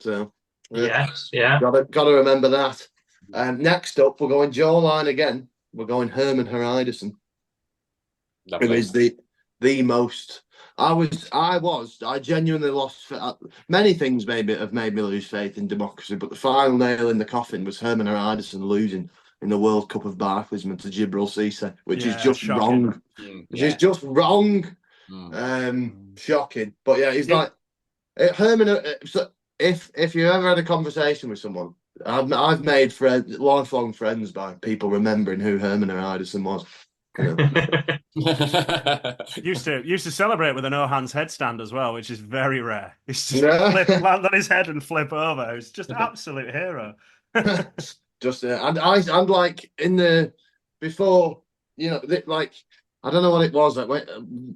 So yeah, gotta remember that. Next up, we're going jawline again. We're going Herman Hreiderson, who is the the most. I genuinely lost. Many things have made me lose faith in democracy, but the final nail in the coffin was Herman Hreiderson losing in the World Cup of Barclaysmen to Gibril Cisse, which is just shocking. wrong. Which is just wrong. Shocking. But yeah, he's like Herman. So if you ever had a conversation with someone, I've made lifelong friends by people remembering who Herman Hreiderson was. used to celebrate with an no hands headstand as well, which is very rare. It's just land on his head and flip over. It's just absolute hero. And I'm like before, like I don't know what it was like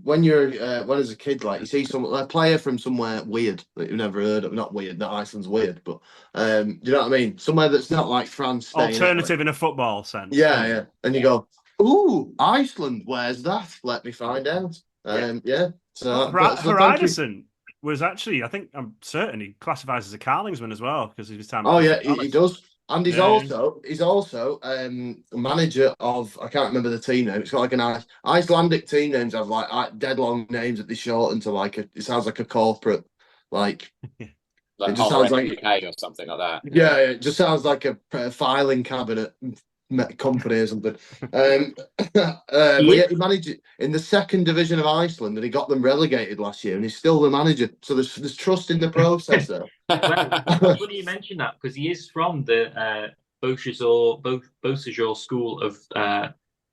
when you're when as a kid, like you see a player from somewhere weird that you've never heard of. Not weird, that Iceland's weird, but do you know what I mean? Somewhere that's not like France, Spain, alternative in a football sense. Yeah, and you go, ooh, Iceland, where's that? Let me find out. So Hreiderson was actually, I'm certain he classifies as a Carlingsman as well because of his time. Oh yeah, he does. And he's also manager of, I can't remember the team name. It's got like an Icelandic team names have like dead long names that they shorten to it sounds like a corporate like it just sounds like UK or something like that. Yeah, it just sounds like a filing cabinet company or something. He managed it in the second division of Iceland, and he got them relegated last year, and he's still the manager. So there's trust in the process there. Well, funny you mention that because he is from the Beausejour school of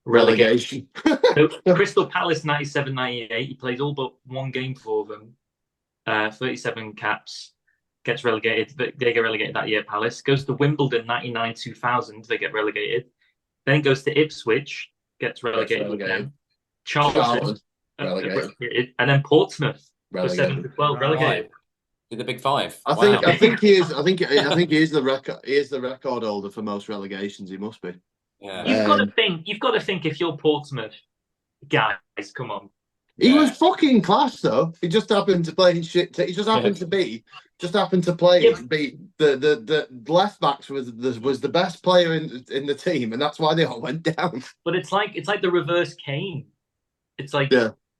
relegation. So, Crystal Palace 97-98. He plays all but one game for them. 37 caps. Gets relegated. They get relegated that year. Palace goes to Wimbledon 99-2000. They get relegated. Then goes to Ipswich. Gets relegated with them. Charlton relegated. And then Portsmouth relegated. 7-12 relegated. The big five. I think he is. I think he is the record. He is the record holder for most relegations. He must be. Yeah. You've got to think if you're Portsmouth, guys, come on. He was fucking class though. He just happened to play shit. He just happened to play. Beat the left backs was the best player in the team, and that's why they all went down. But it's like the reverse Kane. It's like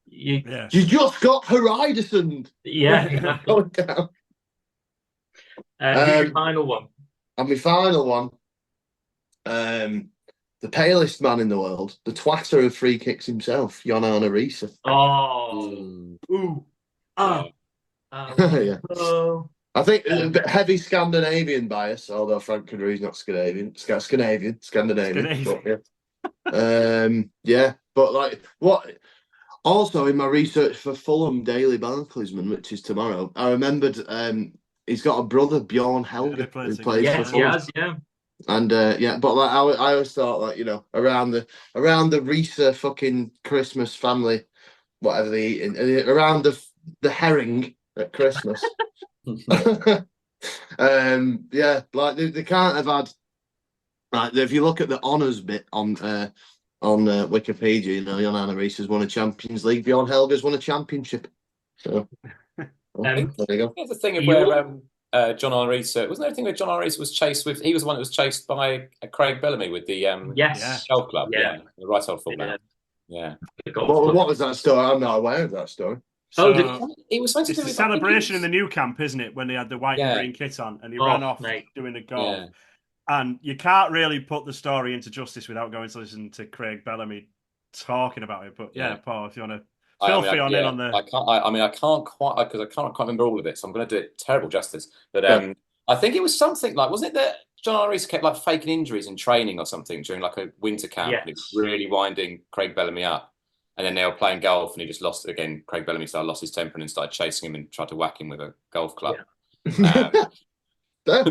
you just got Hreiderson. Yeah, exactly. Going down. Who's your final one? And my final one, the palest man in the world, the twatter of free kicks himself, Jon Arne Riise. Yeah. I think a bit heavy Scandinavian bias, although Frank Cadry's not Scandinavian. But like what? Also, in my research for Fulham Daily Barclaysman, which is tomorrow, I remembered he's got a brother, Bjorn Helge, who plays for Fulham. And but like I always thought, like, around the Riise fucking Christmas family, whatever they eat, around the herring at Christmas. Like they can't have had, like, if you look at the honours bit on Wikipedia, Jon Arne Riise has won a Champions League, Bjorn Helge has won a championship. So there you go. Here's the thing of where Jon Arne Riise, wasn't there a thing where Jon Arne Riise was chased with? He was the one that was chased by Craig Bellamy with the golf club, the right old football. Yeah. What was that story? I'm not aware of that story. So, he was supposed to do the celebration in the new camp, isn't it? When they had the white and green kit on, and he ran off doing the golf. Yeah. And you can't really put the story into justice without going to listen to Craig Bellamy talking about it. But Paul, if you want to fill Fionn in on the, I can't quite remember all of it, so I'm going to do it terrible justice. But I think it was something like, wasn't it that Jon Arne Riise kept like faking injuries in training or something during like a winter camp, and he was really winding Craig Bellamy up. And then they were playing golf, and he just lost again. Craig Bellamy lost his temper and started chasing him and tried to whack him with a golf club. Yeah. That's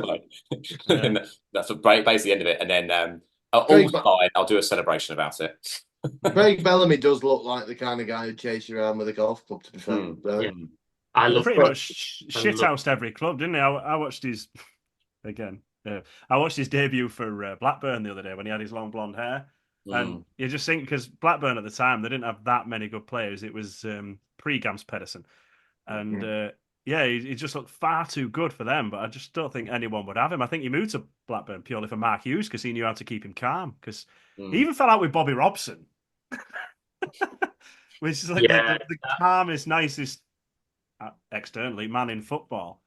basically the end of it. And then I'll do a celebration about it. Craig Bellamy does look like the kind of guy who chases you around with a golf club, to be fair. I love pretty much shithoused every club, didn't he? I watched his I watched his debut for Blackburn the other day when he had his long blonde hair. And you just think, because Blackburn at the time, they didn't have that many good players. It was pre-Gams Pedersen. And he just looked far too good for them. But I just don't think anyone would have him. I think he moved to Blackburn purely for Mark Hughes because he knew how to keep him calm. Because he even fell out with Bobby Robson. which is like the calmest, nicest, externally, man in football.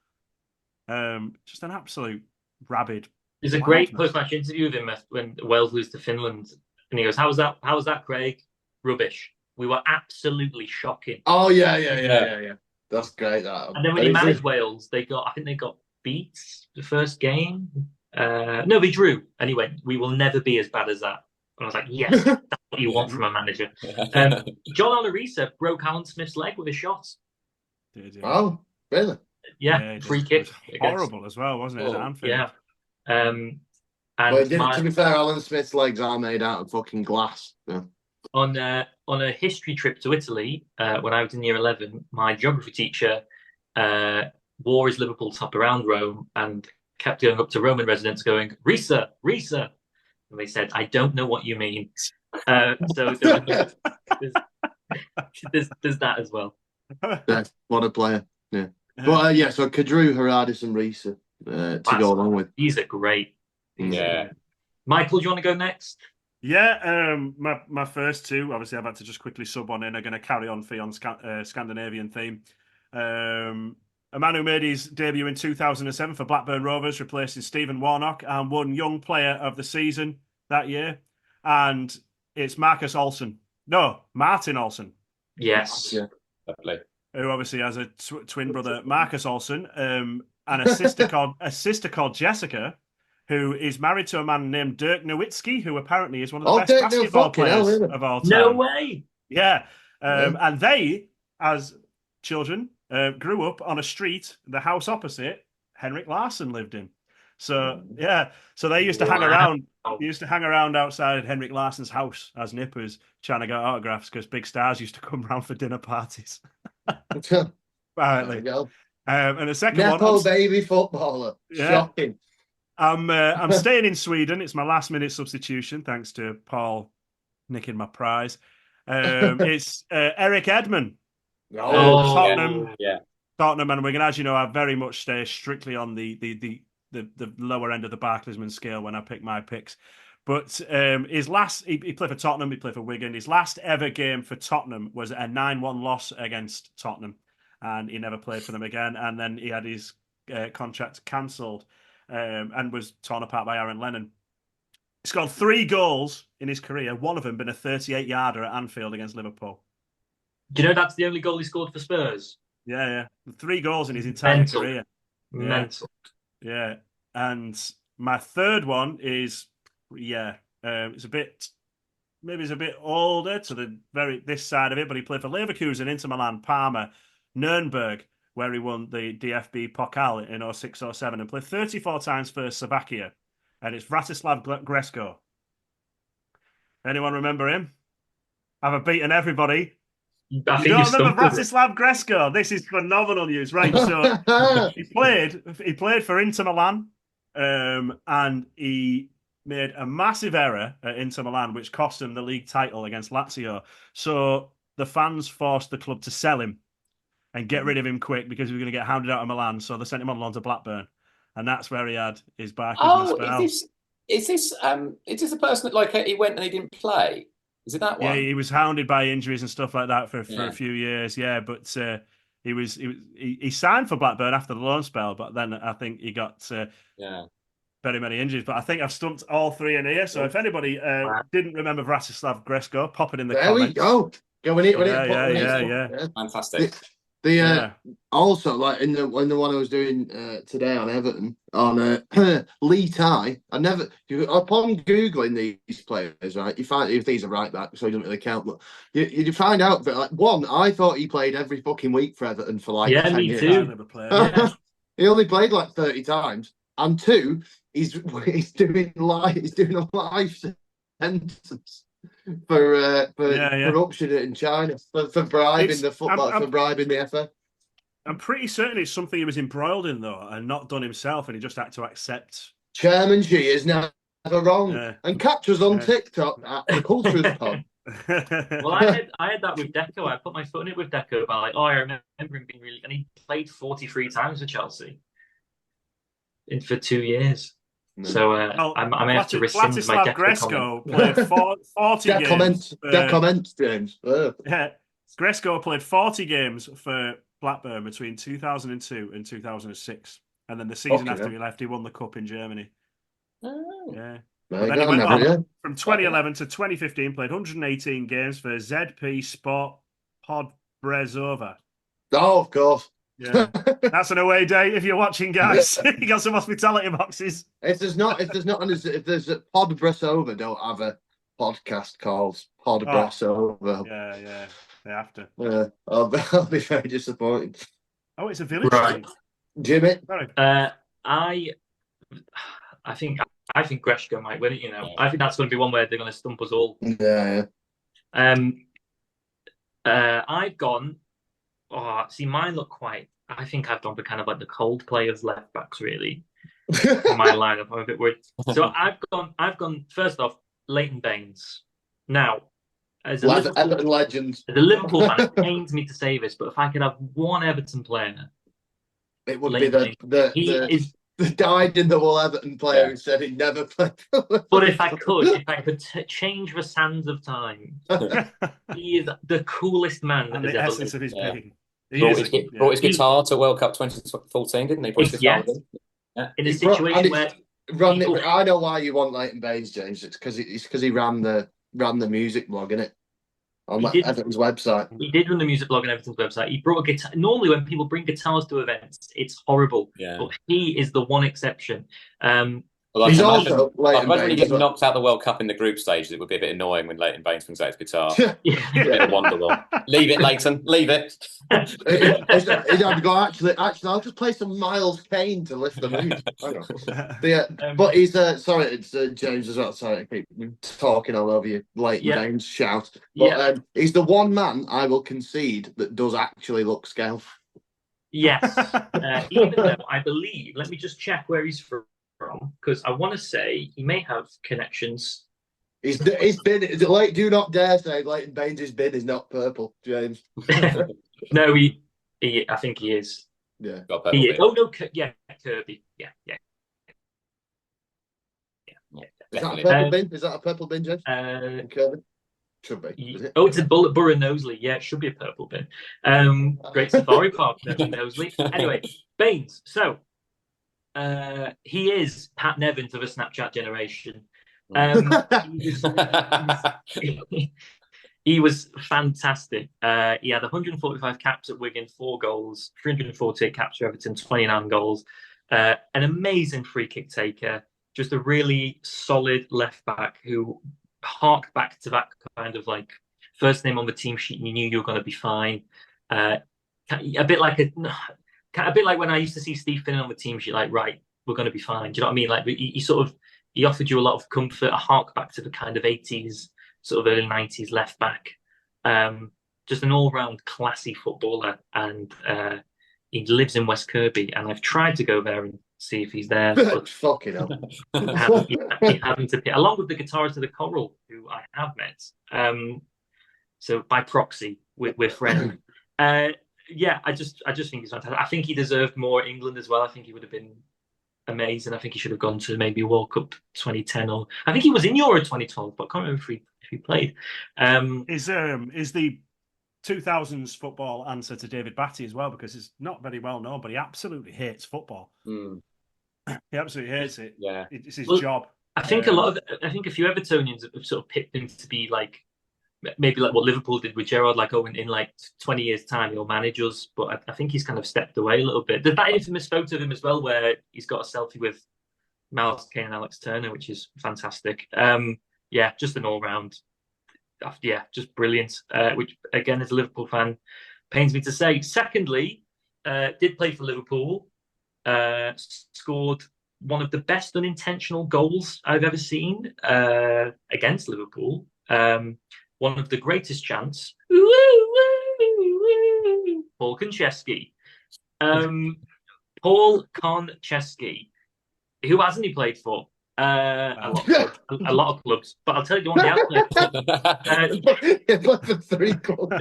Just an absolute rabid. There's a great post-match interview with him when Wales lose to Finland, and he goes, "How was that, Craig? Rubbish. We were absolutely shocking." Oh yeah. That's great. That. And then when he managed Wales, I think they got beat the first game. No, they drew. And he went, "We will never be as bad as that." And I was like, "Yes, that's what you want from a manager." John Olarisa broke Alan Smith's leg with a shot. Oh, really? Yeah, free kick. Horrible as well, wasn't it? At Anfield. Yeah. And to be fair, Alan Smith's legs are made out of fucking glass. Yeah. On a history trip to Italy, when I was in year 11, my geography teacher wore his Liverpool top around Rome and kept going up to Roman residents going, "Risa, Risa." And they said, "I don't know what you mean." So there's that as well. Yeah, what a player. Yeah. But so Kadru, Haradis and Risa to go along with. These are great. Yeah. Michael, do you want to go next? Yeah, my first two, obviously I've had to just quickly sub on in, are going to carry on Fionn's Scandinavian theme. A man who made his debut in 2007 for Blackburn Rovers, replacing Stephen Warnock, and won Young Player of the Season that year. And it's Martin Olsen. Yes. Yeah. Lovely. Who obviously has a twin brother, Marcus Olsen, and a sister called Jessica, who is married to a man named Dirk Nowitzki, who apparently is one of the best basketball players of all time. No way! Yeah. And they, as children, grew up on a street, the house opposite Henrik Larsson lived in. So, so they used to hang around. They used to hang around outside Henrik Larsson's house as nippers, trying to get autographs because big stars used to come round for dinner parties. Apparently. And the second one, baby footballer. Yeah. Shocking. I'm staying in Sweden. It's my last minute substitution, thanks to Paul nicking my prize. It's Eric Edman. Tottenham. Yeah. Tottenham, and Wigan, as you know, I very much stay strictly on the lower end of the Barclaysman scale when I pick my picks. But his last, he played for Tottenham, he played for Wigan. His last ever game for Tottenham was a 9-1 loss against Tottenham, and he never played for them again. And then he had his contract cancelled and was torn apart by Aaron Lennon. He scored 3 goals in his career, one of them been a 38-yarder at Anfield against Liverpool. Do you know that's the only goal he scored for Spurs? Yeah. 3 goals in his entire career. Mental. Yeah. And my third one is, it's a bit older to this side of it, but he played for Leverkusen, Inter Milan, Parma, Nuremberg, where he won the DFB Pokal in 06-07 and played 34 times for Slovakia. And it's Vratislav Gresko. Anyone remember him? I've beaten everybody. You don't remember Vratislav Gresko? This is phenomenal news, right? So he played for Inter Milan, and he made a massive error at Inter Milan, which cost him the league title against Lazio. So the fans forced the club to sell him and get rid of him quick because he was going to get hounded out of Milan. So they sent him on loan to Blackburn, and that's where he had his Barclaysman spell. Is this the person that he went and he didn't play? Is it that one? Yeah, he was hounded by injuries and stuff like that for a few years. Yeah, but he signed for Blackburn after the loan spell, but then I think he got very many injuries. But I think I've stumped all 3 in here. So if anybody didn't remember Vratislav Gresko, pop it in the comments. There we go. Go in it. Yeah. Fantastic. Also, like in the one I was doing today on Everton on Lee Ty, upon googling these players, right, you find if these are right back, so he doesn't really count. But you find out that I thought he played every fucking week for Everton for 10 me years. too. I never played. He only played 30 times, and 2, he's doing a life sentence for corruption in China, for bribing the football, for bribing the FA. I'm pretty certain it's something he was embroiled in, though, and not done himself, and he just had to accept. Chairman G is never wrong. And catch us on TikTok at the Cultras Pod. Well, I had that with Deco. I put my foot in it with Deco about I remember him being really, and he played 43 times for Chelsea for 2 years. So I may have to rescind my Deco Gresko played 40 games. Comments, James. Yeah, Gresco played 40 games for Blackburn between 2002 and 2006. And then the season after he left, he won the Cup in Germany. Oh. Yeah. But then he went on from 2011 to 2015, played 118 games for ZP Sport Podbrezova. Oh, of course. Yeah, that's an away day if you're watching, guys. You got some hospitality boxes. If there's a Podbrezova, don't have a podcast called Podbrezova. Yeah, they have to. I'll be very disappointed. Oh, it's a village, right, Jimmy. I think Greshko might win it. You know, I think that's going to be one where they're going to stump us all. Yeah. I've gone. Oh, see, mine look quite. I think I've gone for kind of like the cold players, left backs, really. In my lineup, I'm a bit worried. So I've gone first off, Leighton Baines. Now, as a Everton legend, as a Liverpool fan, it pains me to say this, but if I could have one Everton player, it would be the died in the wool Everton player who said he'd never played. But if I could change the sands of time, he is the coolest man and the essence of his being. Brought his guitar to World Cup 2014, didn't he? In a situation where I know why you want Leighton Baines, James. It's because he ran the music blog, innit? On Everton's website. He did run the music blog on Everton's website. He brought a guitar. Normally, when people bring guitars to events, it's horrible. Yeah. But he is the one exception. He's also imagine when he gets knocked out the World Cup in the group stages, it would be a bit annoying when Leighton Baines brings out his guitar. A bit of Wonderwall. Leave it, Leighton. Leave it. He'd go, actually, I'll just play some Miles Kane to lift the mood. But he's sorry, it's James as well. Sorry, I keep talking all over you. Leighton Baines shout. But he's the one man I will concede that does actually look scale. Yes, even though I believe. Let me just check where he's from. Because I want to say he may have connections. He's been like, do not dare say Leighton Baines' bin is not purple, James. No, I think he is. Yeah. He is. Oh no, Kirby. Yeah. Is that a purple bin? Is that a purple bin, James? Kirby? Should be. It's a Borough Knowsley. Yeah, it should be a purple bin. Great Safari Park, Knowsley. Anyway, Baines. So. He is Pat Nevins of a Snapchat generation. He was fantastic. He had 145 caps at Wigan, 4 goals, 348 caps for Everton, 29 goals. An amazing free kick taker, just a really solid left back who harked back to that kind of like first name on the team sheet and you knew you were going to be fine. A bit like when I used to see Steve Finnan on the team sheet, like, right, we're going to be fine. Do you know what I mean? Like, he offered you a lot of comfort, a hark back to the kind of 80s, sort of early 90s left back. Just an all-round classy footballer. And he lives in West Kirby. And I've tried to go there and see if he's there. But fucking hell. He hadn't appeared, along with the guitarist of the Coral, who I have met. So by proxy, we're friends. Yeah, I just think he's fantastic. I think he deserved more at England as well. I think he would have been amazing. I think he should have gone to maybe World Cup 2010 or I think he was in Euro 2012, but I can't remember if he played. Is the 2000s football answer to David Batty as well, because it's not very well known, but he absolutely hates football. He absolutely hates it. Yeah, it's his job. I think a few Evertonians have sort of picked him to be like. Maybe like what Liverpool did with Gerrard, like, in like 20 years' time, he'll manage us. But I think he's kind of stepped away a little bit. There's that infamous photo of him as well, where he's got a selfie with Miles Kane and Alex Turner, which is fantastic. Just an all-round, just brilliant. Which, again, as a Liverpool fan, pains me to say. Secondly, did play for Liverpool, scored one of the best unintentional goals I've ever seen against Liverpool. One of the greatest chants, Paul Konchesky. Paul Konchesky. Who hasn't he played for? A lot of clubs. But I'll tell you one he has played for 3 clubs.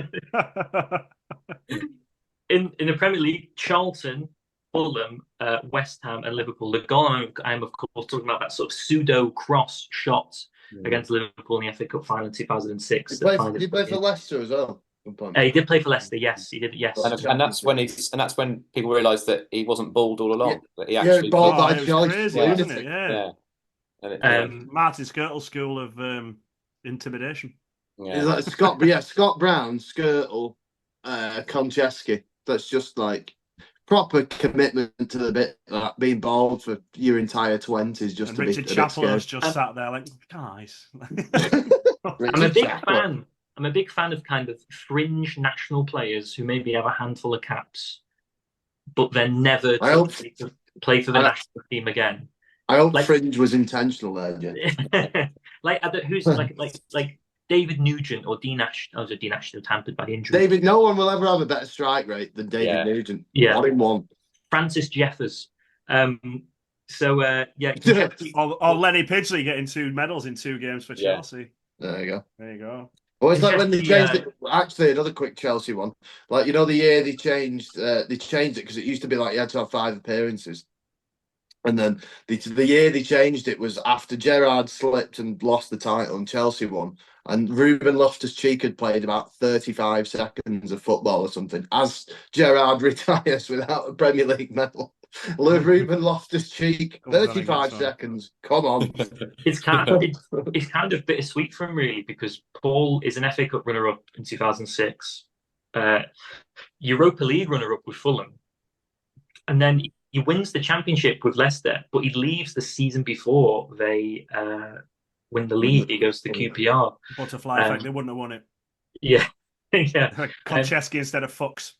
In the Premier League, Charlton, Fulham, West Ham and Liverpool. The goal I'm of course talking about that sort of pseudo cross shot against Liverpool in the FA Cup final in 2006. Did he play for Leicester as well? He did play for Leicester. Yes, he did. Yes, and that's when people realised that he wasn't bald all along. That he actually bald by choice. Crazy, wasn't it? Yeah. Martin Skirtle school of intimidation. Yeah. Like Scott Brown, Skirtle, Konchesky. That's just like proper commitment to the bit, like being bald for your entire 20s. Just and to Richard be Chapel just sat there like, guys. I'm a big fan. I'm a big fan of kind of fringe national players who maybe have a handful of caps, but then never play for the national team again. I hope fringe was intentional there, Jen. Who's like David Nugent or Dean Ashton? Oh, Dean Ashton tampered by the injury. David, no one will ever have a better strike rate than David Nugent. Yeah, 1-in-1. Francis Jeffers. Or Lenny Pidgley getting 2 medals in 2 games for Chelsea. There you go. Well, it's like when they changed it. Actually, another quick Chelsea one. Like, the year they changed it because it used to be like you had to have 5 appearances. And then the year they changed it was after Gerrard slipped and lost the title and Chelsea won. And Ruben Loftus-Cheek had played about 35 seconds of football or something. As Gerrard retires without a Premier League medal. Ruben Loftus-Cheek, 35 seconds. Come on. It's kind of bittersweet for him, really, because Paul is an FA Cup runner-up in 2006. Europa League runner-up with Fulham. And then he wins the championship with Leicester, but he leaves the season before they win the league. He goes to QPR. Butterfly effect, they wouldn't have won it. Yeah. Konchesky instead of Fuchs.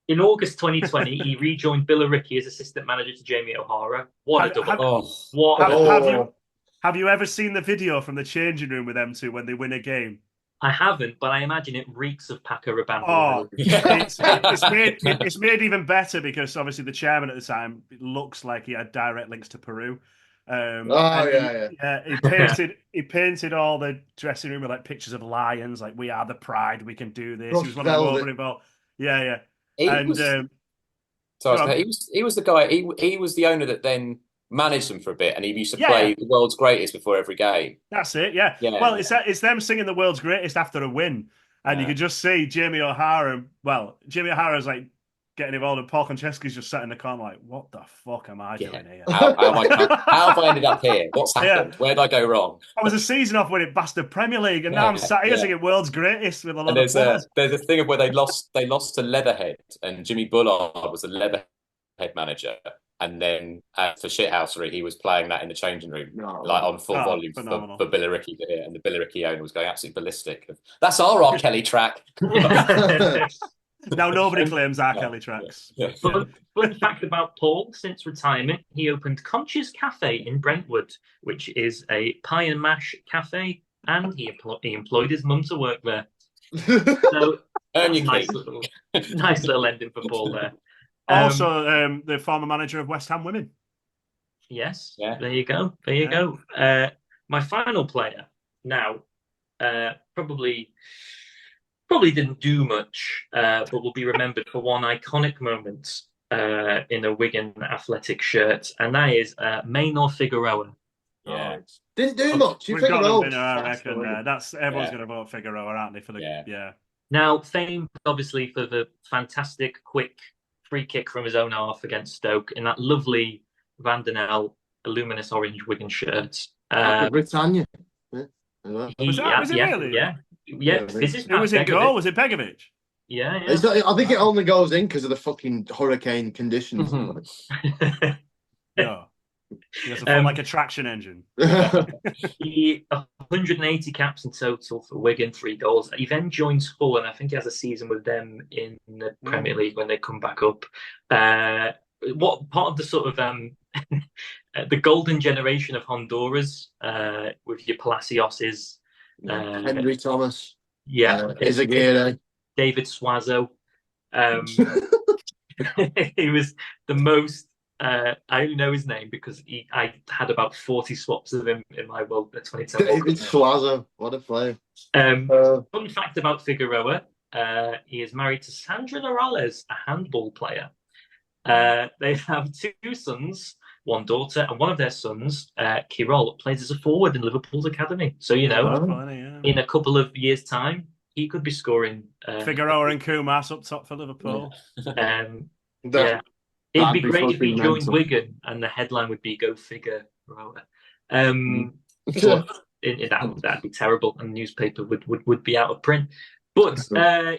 In August 2020, he rejoined Billericay as assistant manager to Jamie O'Hara. What a double! Have you ever seen the video from the changing room with them two when they win a game? I haven't, but I imagine it reeks of Paco Rabanne. Oh, it's made even better because obviously the chairman at the time looks like he had direct links to Peru. He painted all the dressing room with like pictures of lions, like we are the pride, we can do this. He was one of the more involved. Yeah. He was the guy. He was the owner that then managed them for a bit, and he used to play the world's greatest before every game. That's it. Yeah. Well, it's them singing the world's greatest after a win, and you can just see Jamie O'Hara. Well, Jamie O'Hara's like getting involved, and Paul Konchesky's just sat in the corner like, "What the fuck am I doing here? How have I ended up here? What's happened? Where did I go wrong? I was a season off winning bastard Premier League, and now I'm sat here singing world's greatest with a lot of players." There's a thing of where they lost to Leatherhead, and Jimmy Bullard was the Leatherhead manager. And then for shithousery, he was playing that in the changing room, like on full volume for Billericay to hear. And the Billericay owner was going absolutely ballistic. That's our R. Kelly track. Now nobody claims R. Kelly tracks. Fun fact about Paul: since retirement, he opened Conch's Cafe in Brentwood, which is a pie and mash cafe, and he employed his mum to work there. So nice little ending for Paul there. Also, the former manager of West Ham Women. Yes, there you go. My final player now probably didn't do much, but will be remembered for one iconic moment in a Wigan Athletic shirt, and that is Maynor Figueroa. Yeah, didn't do much. We've got a winner, I reckon. Everyone's going to vote Figueroa, aren't they? For the Now, famed obviously for the fantastic, quick free kick from his own half against Stoke in that lovely Van den El luminous orange Wigan shirt. Britannia. Was it really? Yeah. Who was in goal? Was it Begovic? Yeah. I think it only goes in because of the fucking hurricane conditions. No. He has like a traction engine. He 180 caps in total for Wigan, 3 goals. He then joins Hull, and I think he has a season with them in the Premier League when they come back up. What part of the sort of the golden generation of Honduras with your Palacioses, Henry Thomas, Izaguirre, David Suazo. He was the most. I only know his name because I had about 40 swaps of him in my World 2010. David Suazo, what a player. Fun fact about Figueroa, he is married to Sandra Morales, a handball player. They have 2 sons, 1 daughter, and one of their sons, Kirol, plays as a forward in Liverpool's academy. So, in a couple of years' time, he could be scoring. Figueroa and Kumas up top for Liverpool. Yeah. It'd be great if he joined Wigan and the headline would be "Go Figueroa." That'd be terrible, and the newspaper would be out of print. But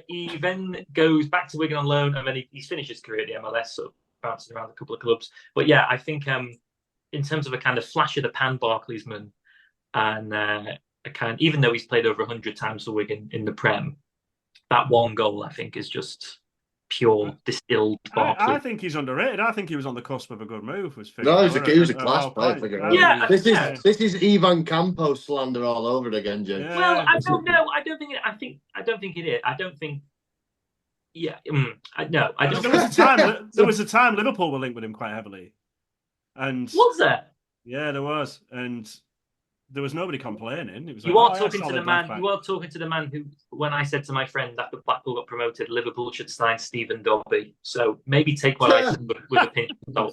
he then goes back to Wigan on loan, and then he's finished his career at the MLS, sort of bouncing around a couple of clubs. But yeah, I think in terms of a kind of flash of the pan Barclaysman, and even though he's played over 100 times for Wigan in the Prem, that one goal I think is just pure distilled Barclays. I think he's underrated. I think he was on the cusp of a good move. He was a class player. Yeah, this is Ivan Campos slander all over it again, Jim. Yeah. Well, I don't know. I don't think it is. I don't think. Yeah, no. I don't. There was a time Liverpool were linked with him quite heavily, and was there? Yeah, there was, and there was nobody complaining. It was you are talking to the man. You are talking to the man who, when I said to my friend after Blackpool got promoted, Liverpool should sign Stephen Dobby. So maybe take what I said with a pinch of salt.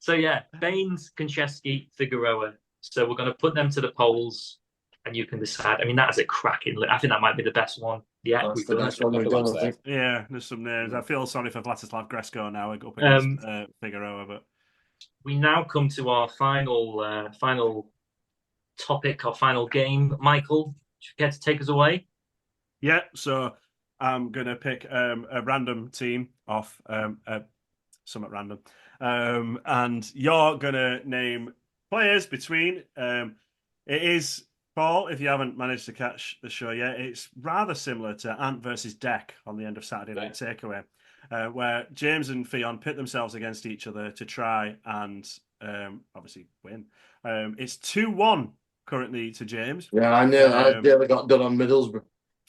So yeah, Baines, Konchesky, Figueroa. So we're going to put them to the polls, and you can decide. I mean, that is a cracking. I think that might be the best one. Yeah, that's the best one we've done. Yeah, there's some names. I feel sorry for Vladislav Gresko now. I go up against Figueroa, but. We now come to our final topic, our final game. Michael, do you care to take us away? Yeah, so I'm going to pick a random team off, somewhat random, and you're going to name players between. It is, Paul, if you haven't managed to catch the show yet, it's rather similar to Ant versus Deck on the end of Saturday Night Takeaway. Where James and Fionn pit themselves against each other to try and obviously win. It's 2-1 currently to James. Yeah, I know. I nearly got done on Middlesbrough.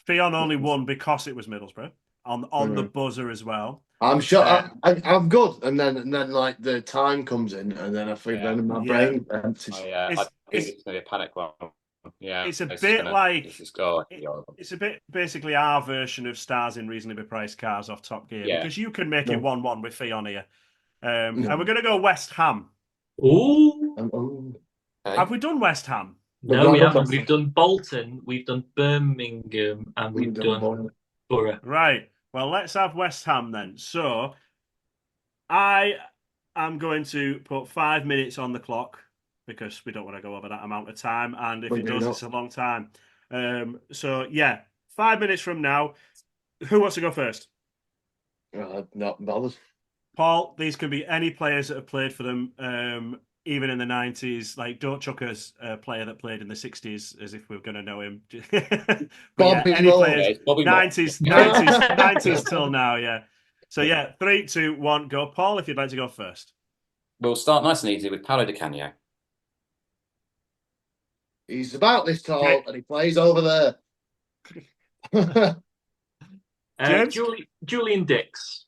Fionn only won because it was Middlesbrough on the buzzer as well. I'm sure I'm good, and then like the time comes in, and then I think then my brain empties. I think it's going to be a panic one. Yeah, it's a bit like it's a bit basically our version of stars in reasonably priced cars off Top Gear because you can make it 1-1 with Fionn here, and we're going to go West Ham. Ooh, have we done West Ham? No, we haven't. We've done Bolton, we've done Birmingham, and we've done Borough. Right. Well, let's have West Ham then. So, I am going to put 5 minutes on the clock, because we don't want to go over that amount of time. And if it does, it's a long time. So, 5 minutes from now, who wants to go first? Not bothered. Paul, these can be any players that have played for them, even in the 90s. Like, don't chuck us a player that played in the 60s as if we were going to know him. Any players, 90s till now, yeah. So, 3, 2, 1, go. Paul, if you'd like to go first. We'll start nice and easy with Paolo Di Canio. He's about this tall, and he plays over there. Julian Dix.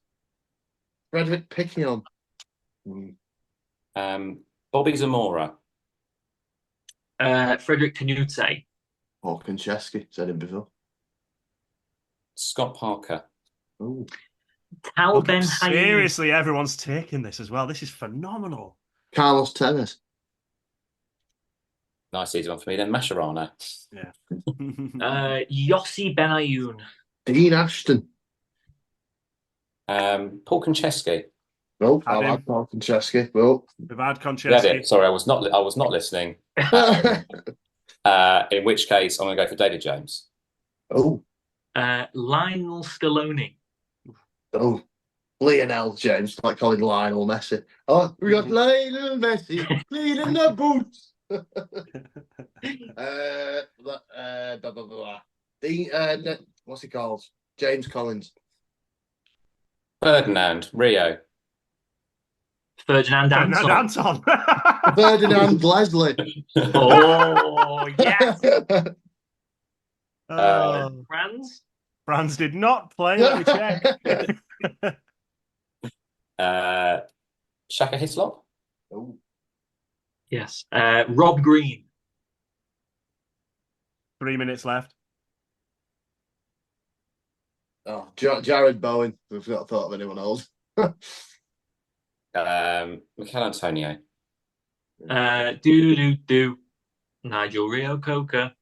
Frederick Pickion. Bobby Zamora. Frederick Canute. Or Konchesky, said him before. Scott Parker. Ooh. Tal Ben Seriously, everyone's taking this as well. This is phenomenal. Carlos Tevez. Nice easy one for me then. Mascherano. Yeah. Yossi Benayoun. Dean Ashton. Paul Konchesky. No, I like Paul Konchesky. Well, we've had Konchesky. Sorry, I was not listening. In which case, I'm going to go for David James. Oh. Lionel Scaloni. Oh. Lionel James, like calling Lionel Messi. Oh, we got Lionel Messi cleaning the boots. What's he called? James Collins. Ferdinand Rio. Ferdinand Anton. Ferdinand Leslie. Oh yes. Franz did not play. Let me check. Shaka Hislop. Oh. Yes. Rob Green. 3 minutes left. Oh, Jared Bowen. We've not thought of anyone else. Mikel Antonio. Nigel Rio Coca.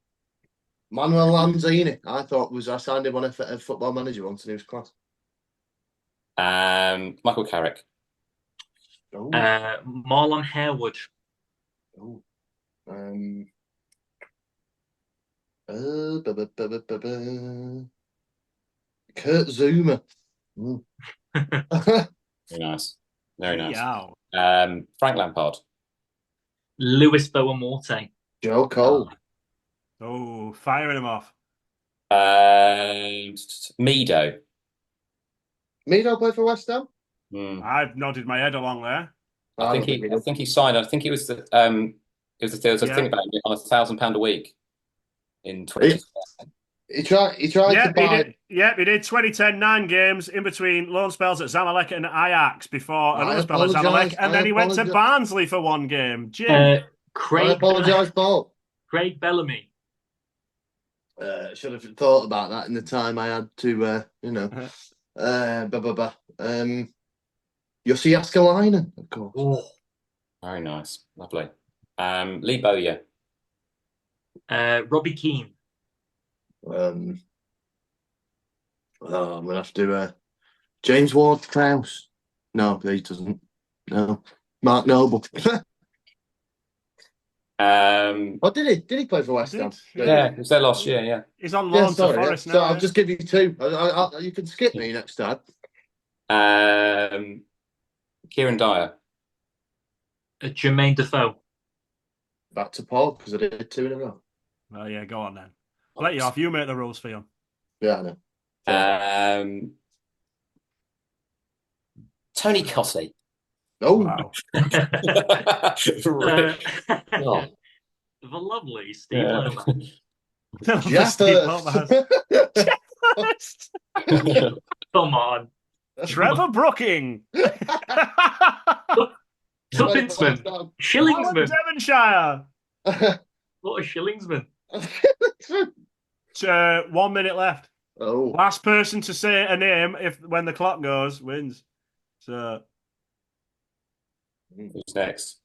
Manuel Lanzini. I signed him on a Football Manager once, and he was class. Michael Carrick. Marlon Harewood. Oh. Kurt Zuma. Very nice. Very nice. Frank Lampard. Lewis Boamorte. Joe Cole. Oh, firing him off. Mido. Mido played for West Ham? I've nodded my head along there. I think he signed. I think it was the there was a thing about him on £1,000 a week in 2010. He tried to buy. He did 2010, 9 games in between loan spells at Zamalek and Ajax before another spell at Zamalek, and then he went to Barnsley for 1 game. Jim. I apologise, Paul. Craig Bellamy. Should have thought about that in the time I had to, Jussi Jääskeläinen, of course. Oh, very nice, lovely. Lee Bowyer. Robbie Keane. I'm gonna have to do James Ward-Prowse. No, he doesn't. No, Mark Noble. Did he play for West Ham? Yeah, it was their last year. Yeah, he's on loan to Forest now. So I'll just give you 2. You can skip me next time. Kieran Dyer. Jermaine Defoe. Back to Paul because I did 2 in a row. Oh yeah, go on then. I'll let you off. You make the rules, Fionn. Yeah, I know. Tony Cottee. Oh, wow. The lovely Steve Lomas. Come on. Trevor Brooking. Tuppinsman. Shillingsman. Devonshire. What a Shillingsman. 1 minute left. Oh. Last person to say a name when the clock goes wins. So who's next?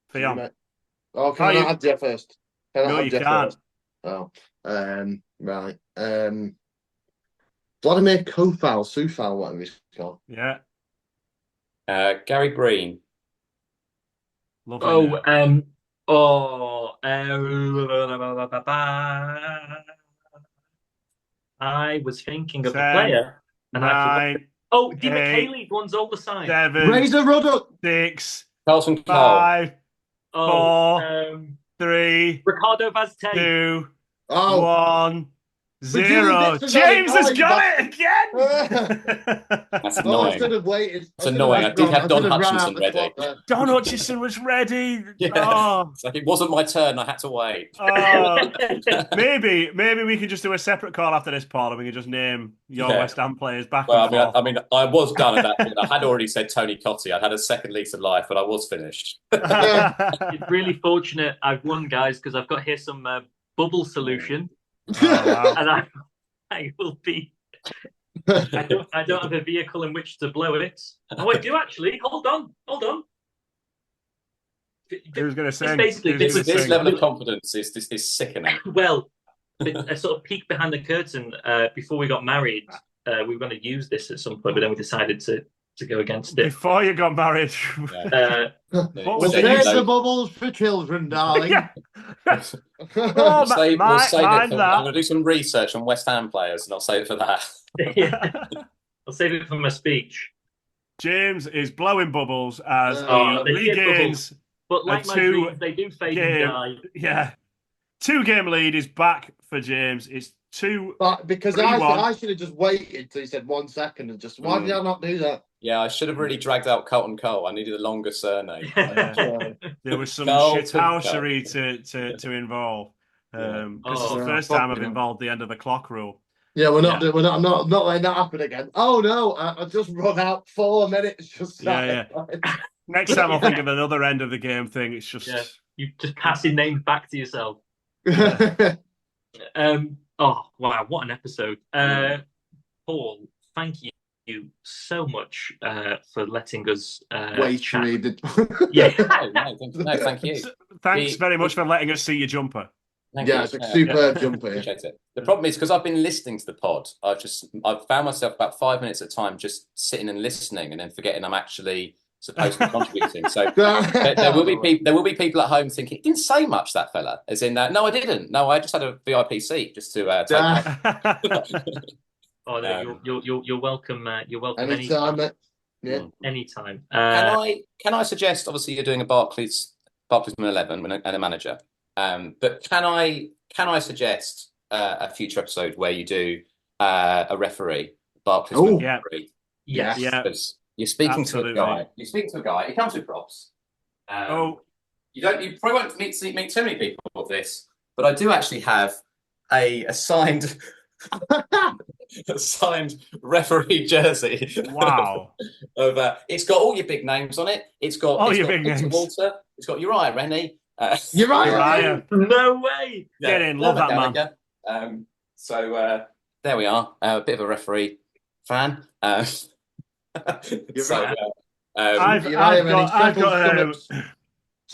Fionn. Oh, can I not have Jeff first? No, you can't. First? Oh. Right. Vladimir Sufal, whatever he's called. Yeah. Gary Breen. Lovely I was thinking of a player. And I forgot. Oh, Di McKaylee one's all the side. 7, Razor Ruddock. 6, Carlton 5, 4, 3, Ricardo Vaz 2, 1, 0. James has got it again. That's annoying. I should have waited. It's annoying. I did have Don Hutchinson ready. Don Hutchinson was ready. Yeah. Oh. It's like it wasn't my turn. I had to wait. Oh. Maybe we could just do a separate call after this, Paul, and we can just name your West Ham players back. Well, I mean, I was done at that point. I had already said Tony Cottee. I'd had a second lease of life, but I was finished. It's really fortunate I've won, guys, because I've got here some bubble solution. And I will be. I don't have a vehicle in which to blow it. Oh, I do actually. Hold on. Who's going to say? Basically, this level of confidence is sickening. Well, a sort of peek behind the curtain. Before we got married, we were going to use this at some point, but then we decided to go against it. Before you got married. Was there the bubbles for children, darling? We'll save it. I'm going to do some research on West Ham players, and I'll save it for that. Yeah. I'll save it for my speech. James is blowing bubbles as he regains. But like my dreams, they do fade and die. Yeah. 2-game lead is back for James. It's 2. Because I should have just waited till he said 1 second and just, why did I not do that? Yeah, I should have really dragged out Colton Cole. I needed a longer surname. There was some shithousery to involve. Because it's the first time I've involved the end of the clock rule. Yeah, we're not letting that happen again. Oh no, I just run out 4 minutes. Just Next time I'll think of another end of the game thing. It's just you just passing names back to yourself. Oh wow, what an episode! Paul, thank you so much for letting us wait. Chat. Yeah, no, thank you. Thanks very much for letting us see your jumper. It's a superb jumper. Appreciate it. The problem is because I've been listening to the pod, I've found myself about 5 minutes at a time just sitting and listening, and then forgetting I'm actually supposed to be contributing. So there will be people at home thinking, "Didn't say much, that fella." As in, no, I didn't. No, I just had a VIP seat just to take. Oh no, you're welcome. You're welcome anytime. Anytime. Can I suggest? Obviously, you're doing a Barclaysman XI and a manager. But can I suggest a future episode where you do a referee, Barclaysman referee? Yes. Yeah. Because you're speaking to a guy. You're speaking to a guy. He comes with props. You probably won't meet too many people of this, but I do actually have a signed referee jersey. Wow. It's got all your big names on it. It's got big names. Vulture. It's got Uriah Rennie. Uriah. No way. Get in. Love that man. So there we are. A bit of a referee fan. You're right. I've got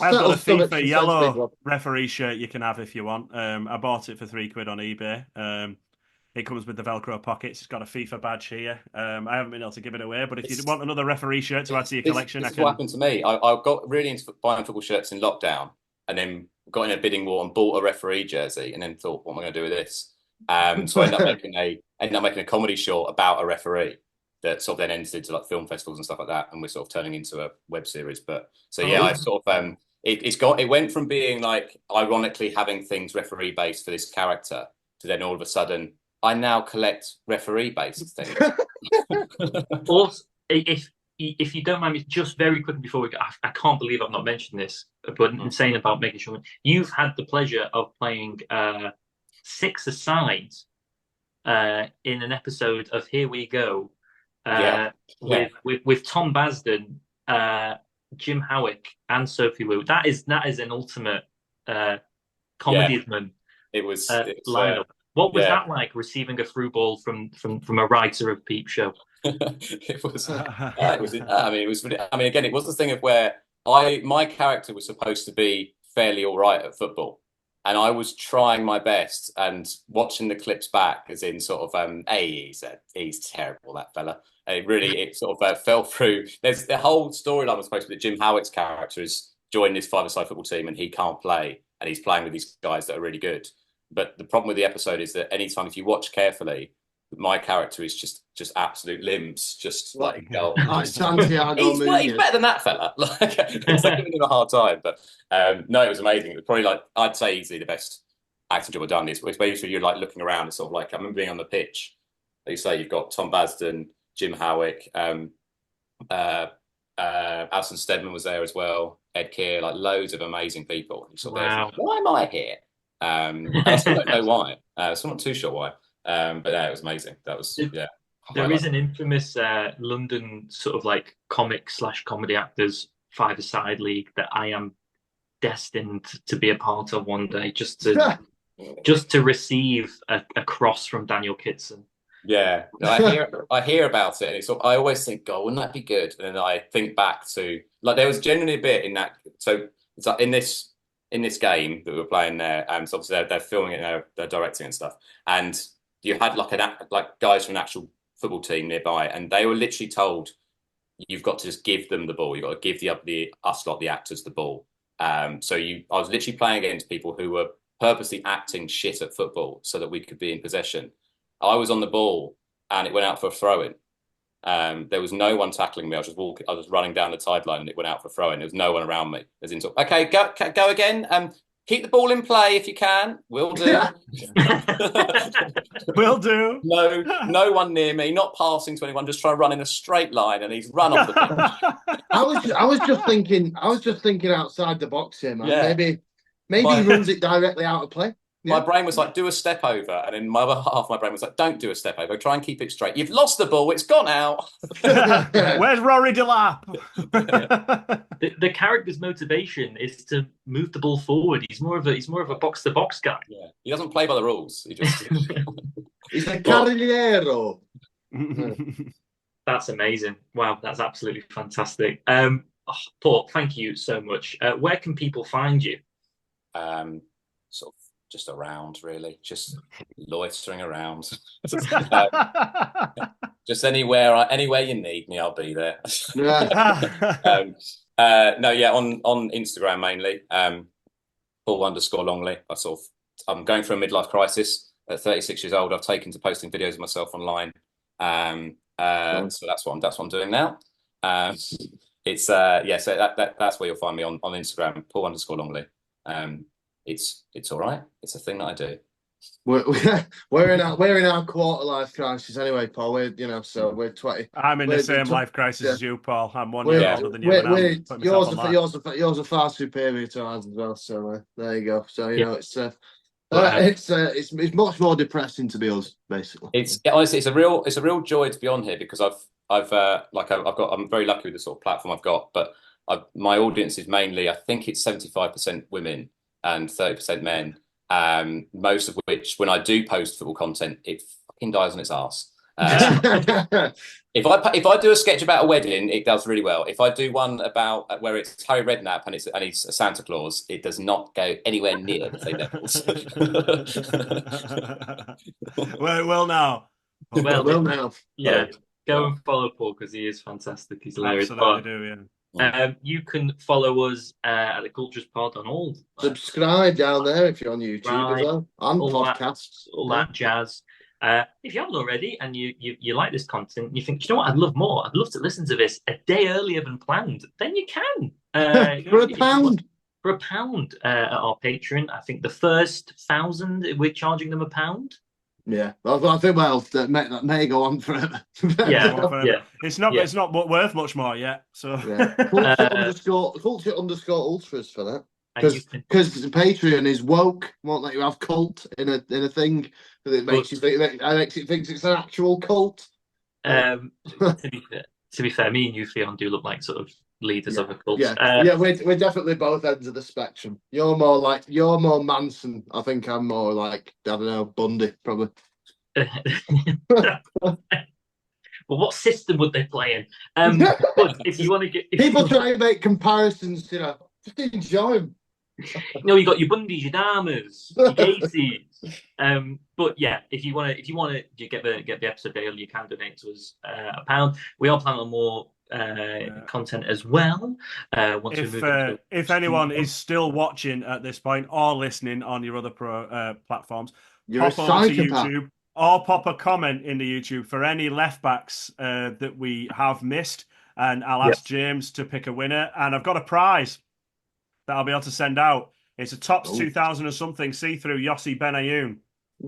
a FIFA yellow referee shirt you can have if you want. I bought it for £3 on eBay. It comes with the Velcro pockets. It's got a FIFA badge here. I haven't been able to give it away, but if you want another referee shirt to add to your collection, this is what happened to me. I got really into buying football shirts in lockdown, and then got in a bidding war and bought a referee jersey, and then thought, what am I going to do with this? So I ended up making a comedy short about a referee that sort of then entered into like film festivals and stuff like that, and we're sort of turning into a web series. But so I sort of it went from being like ironically having things referee based for this character to then all of a sudden I now collect referee based things. Also, if you don't mind me, just very quickly before we go, I can't believe I've not mentioned this, but insane about making sure you've had the pleasure of playing 6-a-side in an episode of Here We Go. With Tom Basden, Jim Howick, and Sophie Wu. That is an ultimate comedyman. It was lineup. What was that like, receiving a through ball from a writer of Peep Show? It was. Again, it was the thing of where my character was supposed to be fairly all right at football. And I was trying my best and watching the clips back, as in sort of, he's terrible, that fella. It sort of fell through. There's the whole storyline was supposed to be that Jim Howitt's character has joined this five-a-side football team and he can't play, and he's playing with these guys that are really good. But the problem with the episode is that anytime, if you watch carefully, my character is just absolute limbs, just like Santiago he's better than that fella. Like, it's like giving him a hard time. But no, it was amazing. It was probably like, I'd say easily the best acting job I've done. It's basically you're like looking around. It's sort of like I remember being on the pitch. Like you say, you've got Tom Basden, Jim Howick, Alison Steadman was there as well, Ed Keir, like loads of amazing people. And sort of why am I here? I still don't know why. So I'm not too sure why. But yeah, it was amazing. That was There is an infamous London sort of like comic/comedy actors five-a-side league that I am destined to be a part of one day, just to receive a cross from Daniel Kitson. Yeah, I hear about it, and I always think, God, wouldn't that be good? And then I think back to like there was genuinely a bit in that. So it's like in this game that we were playing there, so obviously they're filming it, they're directing and stuff, and you had like guys from an actual football team nearby, and they were literally told, you've got to just give them the ball. You've got to give the actors the ball. I was literally playing against people who were purposely acting shit at football so that we could be in possession. I was on the ball and it went out for a throw-in. There was no one tackling me. I was running down the sideline and it went out for a throw-in. There was no one around me. As in, okay, go again. Keep the ball in play if you can. Will do. Will do. No one near me. Not passing to anyone. Just trying to run in a straight line, and he's run off the pitch. I was just thinking outside the box here, man. Yeah. Maybe he runs it directly out of play. Yeah. My brain was like, do a step over. And then my other half of my brain was like, don't do a step over. Try and keep it straight. You've lost the ball. It's gone out. Where's Rory Delap? The character's motivation is to move the ball forward. He's more of a box-to-box guy. Yeah. He doesn't play by the rules. He's a carriero. That's amazing. Wow, that's absolutely fantastic. Paul, thank you so much. Where can people find you? Sort of just around, really, just loitering around. Just anywhere you need me, I'll be there. On Instagram mainly, Paul Longley. I'm going through a midlife crisis at 36 years old. I've taken to posting videos of myself online. So that's what I'm doing now. So that's where you'll find me on Instagram, Paul_Longley. It's all right. It's a thing that I do. We're in our quarter life crisis anyway, Paul. We're 20. I'm in the same life crisis as you, Paul. I'm 1 year older than you. Yours are far superior to ours as well. So there you go. So it's much more depressing to be us, basically. Honestly, it's a real joy to be on here because I'm very lucky with the sort of platform I've got, but my audience is mainly, I think it's 75% women and 30% men. Most of which, when I do post football content, it fucking dies on its arse. If I do a sketch about a wedding, it does really well. If I do one about where it's Harry Redknapp and he's a Santa Claus, it does not go anywhere near the same levels. well now. Yeah, go and follow Paul because he is fantastic. He's hilarious. Absolutely do, yeah. You can follow us at the Cultras Pod on all. Subscribe down there if you're on YouTube as well, and all podcasts, that jazz. If you haven't already, and you like this content, you think, you know what, I'd love more. I'd love to listen to this a day earlier than planned. Then you can for a pound. For a pound at our Patreon. I think the first 1,000 we're charging them £1. Yeah, I think that may go on forever. Yeah. It's not worth much more yet. So Culture_Ultras for that. Because Patreon is woke, won't let you have cult in a thing that it makes you think it thinks it's an actual cult. To be fair, me and you, Fionn, do look like sort of leaders of a cult. We're definitely both ends of the spectrum. You're more Manson. I think I'm more like, I don't know, Bundy, probably. Well, what system would they play in? But if you want to get people try and make comparisons, just enjoy them. You got your Bundys, your Dharmas, your Gacy's. But yeah, if you want to get the episode early, you can donate to us £1. We are planning on more content as well. If anyone is still watching at this point or listening on your other platforms, pop over to YouTube or pop a comment in the YouTube for any left backs that we have missed, and I'll ask James to pick a winner. AndVe got a prize that I'll be able to send out. It's a Topps 2000 or something see-through Yossi Benayoun.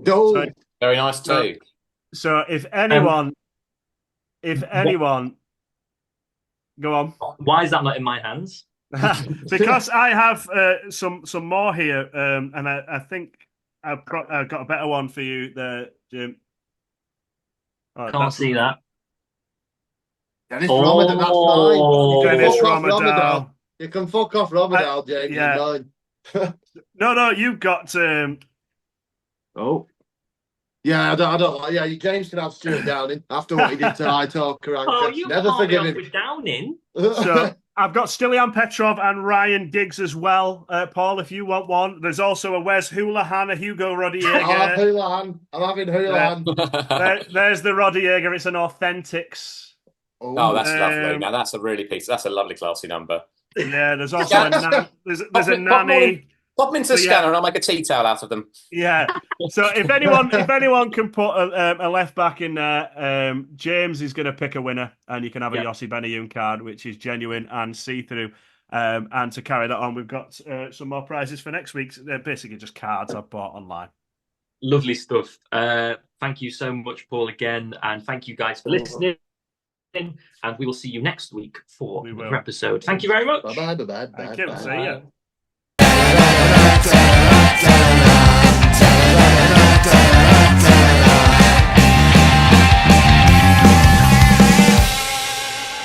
So, very nice too. So if anyone, go on. Why is that not in my hands? Because I have some more here, and I think I've got a better one for you there, Jim. Can't see that. Dennis Ramadan, that's fine. Dennis Ramadan. You can fuck off Ramadan, James. Yeah. No, you've got. Oh. Yeah, I don't. Yeah, James can have Stuart Downing after what he did to Aitor Karanka. Oh, you never forgive him. With Downing. So I've got Stilian Petrov and Ryan Giggs as well, Paul. If you want one, there's also a Wes Houlihan, a Hugo Rodriguez. I'll have Houlihan. I'm having Houlihan. There's the Rodriguez. It's an Authentics. Oh, that's lovely. Now that's a lovely classy number. Yeah, there's also there's a nanny. Pop them into the scanner and I'll make a tea towel out of them. Yeah. So if anyone can put a left back in there, James is going to pick a winner, and you can have a Yossi Benayoun card, which is genuine and see-through. And to carry that on, we've got some more prizes for next week. They're basically just cards I've bought online. Lovely stuff. Thank you so much, Paul, again, and thank you guys for listening. And we will see you next week for another episode. Thank you very much. Bye. Thank you. See you.